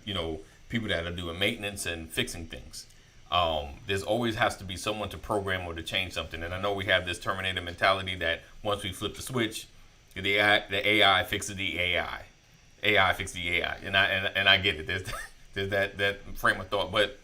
people that are doing maintenance and fixing things. There's always has to be someone to program or to change something. And I know we have this Terminator mentality that once we flip the switch, the AI fixes the AI. AI fixes the AI, and I get it. There's that frame of thought, but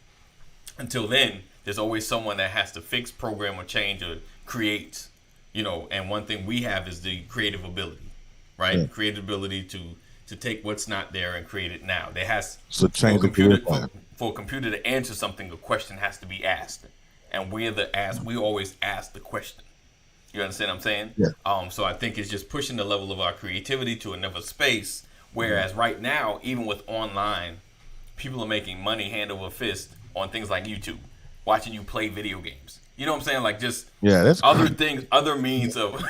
until then, there's always someone that has to fix, program, or change, or create. And one thing we have is the creative ability, right? Yeah. Creative ability to take what's not there and create it now. There has So change for a the computer career plan. for a computer to answer something, a question has to be asked, and we always ask the question. You understand what I'm saying? Yeah. So I think it's just pushing the level of our creativity to another space. Whereas right now, even with online, people are making money hand over fist on things like YouTube, watching you play video games. You know what I'm saying? Like just That's other crazy. things, other means of.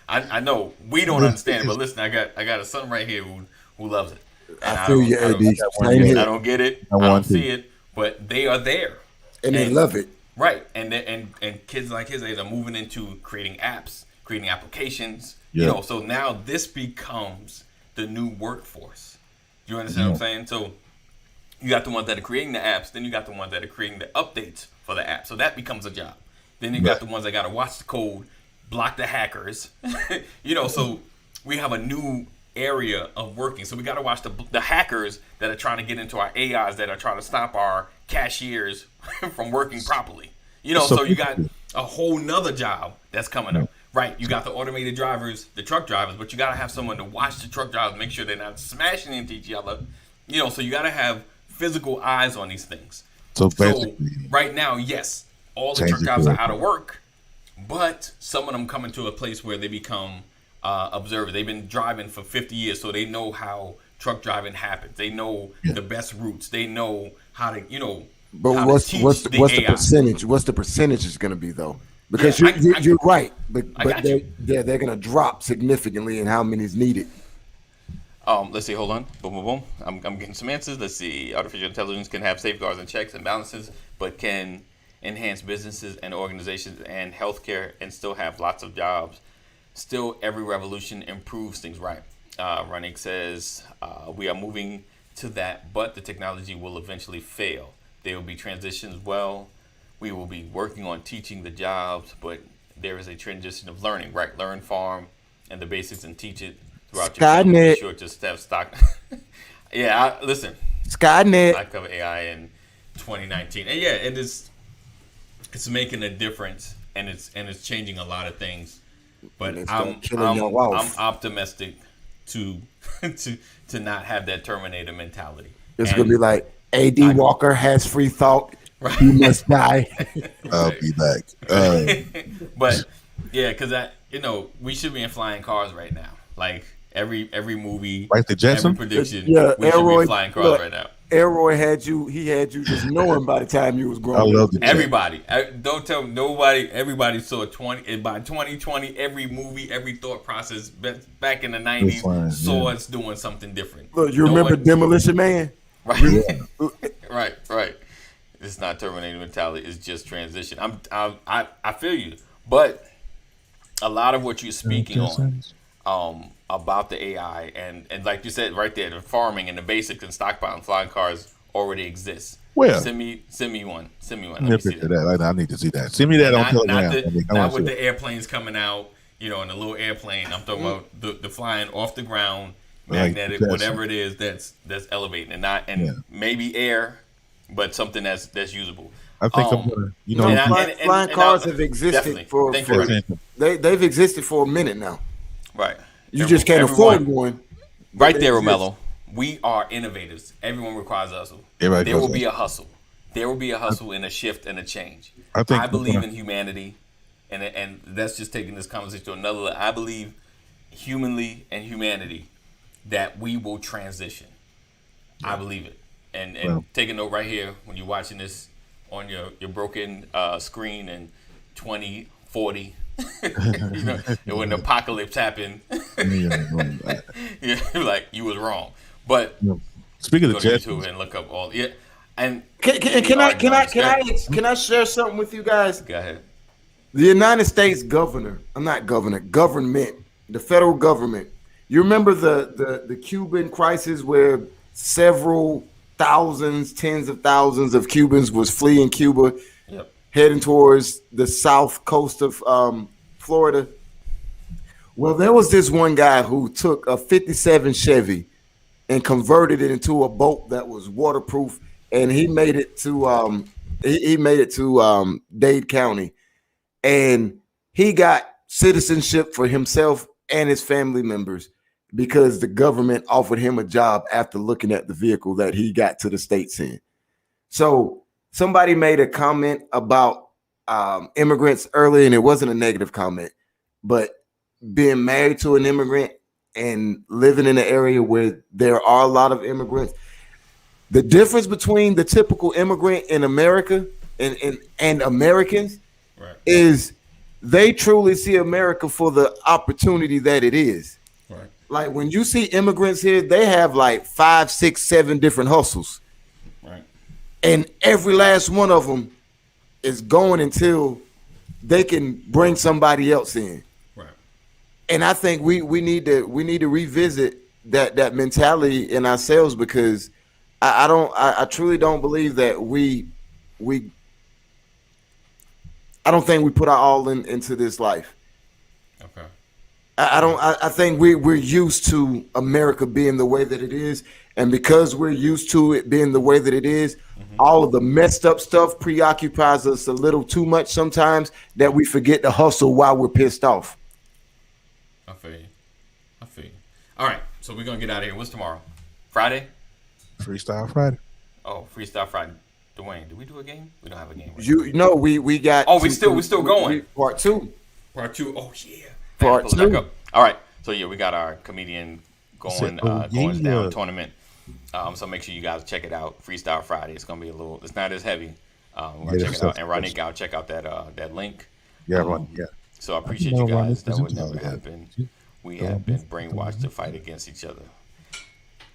I know we don't understand it, but listen, I got a son right here who loves it. And I feel you, AD. Same I here. don't get it. I I don't want to. see it, but they are there. And they love it. Right, and kids like his age are moving into creating apps, creating applications. Yeah. So now this becomes the new workforce. You understand what I'm saying? So you got the ones that are creating the apps, then you got the ones that are creating the updates for the app. So that becomes a job. Then you got the ones that got to watch the code, block the hackers. So we have a new area of working. So we got to watch the hackers that are trying to get into our AIs, that are trying to stop our cashiers from working properly. So you got a whole nother job that's coming up. Right, you got the automated drivers, the truck drivers, but you got to have someone to watch the truck drivers, make sure they're not smashing into each other. So you got to have physical eyes on these things. So basically, right now, yes, all the change truck the drivers are career out of work, but some of them come into a place where they become observers. They've been driving for 50 years, so they know how truck driving happens. They know the best routes. They know how to, But how what's to teach the AI. percentage? What's the percentage is going to be though? Because Yeah, you're right, but got they're you. going to drop significantly in how many is needed. Let's see. Hold on. Boom, boom, boom. I'm getting some answers. Let's see. Artificial intelligence can have safeguards and checks and balances, but can enhance businesses and organizations and healthcare and still have lots of jobs. Still, every revolution improves things. Right. Running says we are moving to that, but the technology will eventually fail. There will be transitions. Well, we will be working on teaching the jobs, but there is a transition of learning. Right. Learn, farm, and the basics, and teach it throughout your career. Skynet. Be sure to have stock. Yeah, listen. Skynet. I covered AI in 2019, and yeah, it is. It's making a difference, and it's changing a lot of things. But It's I'm killing your wealth. optimistic to to not have that Terminator mentality. It's And going to be like AD Walker has free thought. Right. You must die. I'll be back. But yeah, because we should be in flying cars right now. Like every movie, Like the Jetson? every prediction, Yeah, we should be Elroy- in flying cars look, right now. Elroy had you just knowing by the time you was I growing love up. the Jetson. Everybody, don't tell nobody. Everybody saw 20 by 2020. Every movie, every thought process back in the 90s fine, saw yeah. us doing something different. Look, you No remember one- Demolition Man? Right, right. It's not Terminator mentality. It's just transition. I feel you, but a lot of what you're speaking on, about the AI and like you said right there, the farming and the basics and stockpiling flying cars already exists. Where? Send me one. Let Let me me see picture that. that. I need to see that. Send me that on Not Telegram. not with the airplanes coming out, and the little airplane. I'm talking about the flying off the ground, magnetic, Like, whatever it is that's elevating and maybe air, but something that's usable. I think I'm gonna, Flying cars have existed for they've existed for a minute now. Right. You just can't afford one. Right there, Romello. We are innovators. Everyone requires a hustle. Everybody There will requires be a hustle. There will be a hustle and a shift and a change. I think I believe in humanity, and that's just taking this conversation to another level. I believe humanly and humanity that we will transition. I believe it. And take a note right here when you're watching this on your broken screen in 2040. When the apocalypse happened, you're like, you was wrong. But speaking go of to Jetsons, YouTube and look up all and Can I share something with you guys? go ahead. The United States government, the federal government You remember the Cuban crisis where several thousands, tens of thousands of Cubans was fleeing Cuba, Yep. heading towards the south coast of Florida. Well, there was this one guy who took a 57 Chevy and converted it into a boat that was waterproof, and he made it to Dade County, and he got citizenship for himself and his family members because the government offered him a job after looking at the vehicle that he got to the States in. So somebody made a comment about immigrants earlier, and it wasn't a negative comment, but being married to an immigrant and living in an area where there are a lot of immigrants, the difference between the typical immigrant in America and Americans is they truly see America for the opportunity that it is. Right. Like when you see immigrants here, they have like 5, 6, 7 different hustles. Right. And every last one of them is going until they can bring somebody else in. Right. And I think we need to revisit that mentality in ourselves, because I truly don't believe that I don't think we put our all into this life. Okay. I think we're used to America being the way that it is, and because we're used to it being the way that it is, all of the messed up stuff preoccupies us a little too much sometimes that we forget to hustle while we're pissed off. I feel you. All right, so we're gonna get out of here. What's tomorrow? Friday? Freestyle Friday. Oh, Freestyle Friday. Dwayne, do we do a game? We don't have a game. Right We got. Oh, we still going. Part 2. Part 2. Oh yeah. Part 2. All right. So yeah, we got our comedian going going down tournament. So make sure you guys check it out. Freestyle Friday. It's gonna be it's not as heavy. We're gonna check it out. And Ronnie, I'll check out that link. Yeah, Ronnie. Yeah. So I appreciate you guys. That would never happen. We have been brainwashed to fight against each other.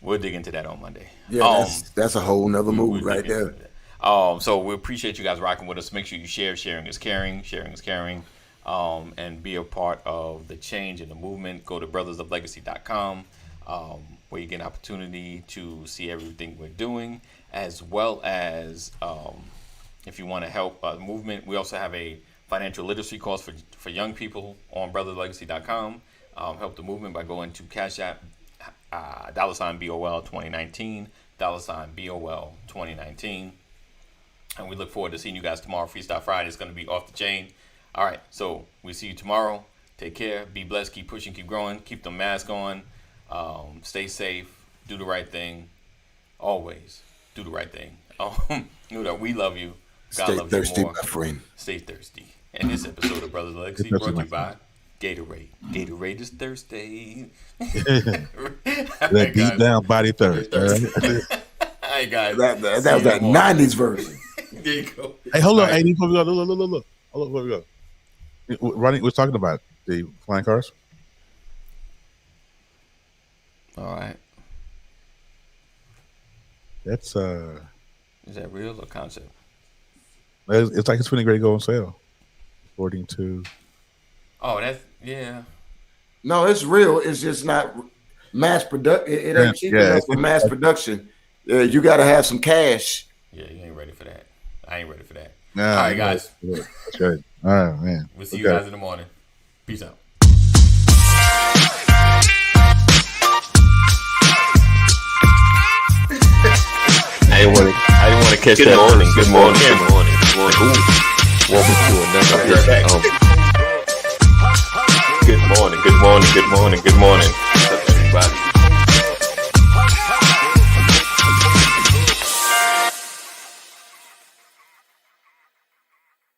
We'll dig into that on Monday. Yeah, that's a whole nother move right there. So we appreciate you guys rocking with us. Make sure you share. Sharing is caring. And be a part of the change in the movement. Go to brothersoflegacy.com, where you get an opportunity to see everything we're doing, as well as if you want to help the movement. We also have a financial literacy course for young people on brothersoflegacy.com. Help the movement by going to Cash App $BOL 2019 $BOL 2019. And we look forward to seeing you guys tomorrow. Freestyle Friday is going to be off the chain. All right, so we see you tomorrow. Take care. Be blessed. Keep pushing. Keep growing. Keep the mask on. Stay safe. Do the right thing. Always do the right thing. Know that we love you. God Stay loves thirsty, you more. my friend. Stay thirsty. And this episode of Brothers of Legacy brought to you by Gatorade. Gatorade is thirsty. That deep down body thirst. All right, guys. That was that 90s version. There you go. Hey, hold on. Right. Hey, before we go, look. Hold on, before we go. Ronnie was talking about the flying cars. All right. That's Is that real or concept? it's like it's finna ready to go on sale. According to That's yeah. No, it's real. It's just not mass production. It ain't cheap enough for mass production. You got to have some cash. Yeah, you ain't ready for that. I ain't ready for that. Nah, all right, guys. That's right. All right, man. We'll see you guys in the morning. Peace out. I didn't want to catch that. Good morning. Welcome to another episode. Good morning, everybody.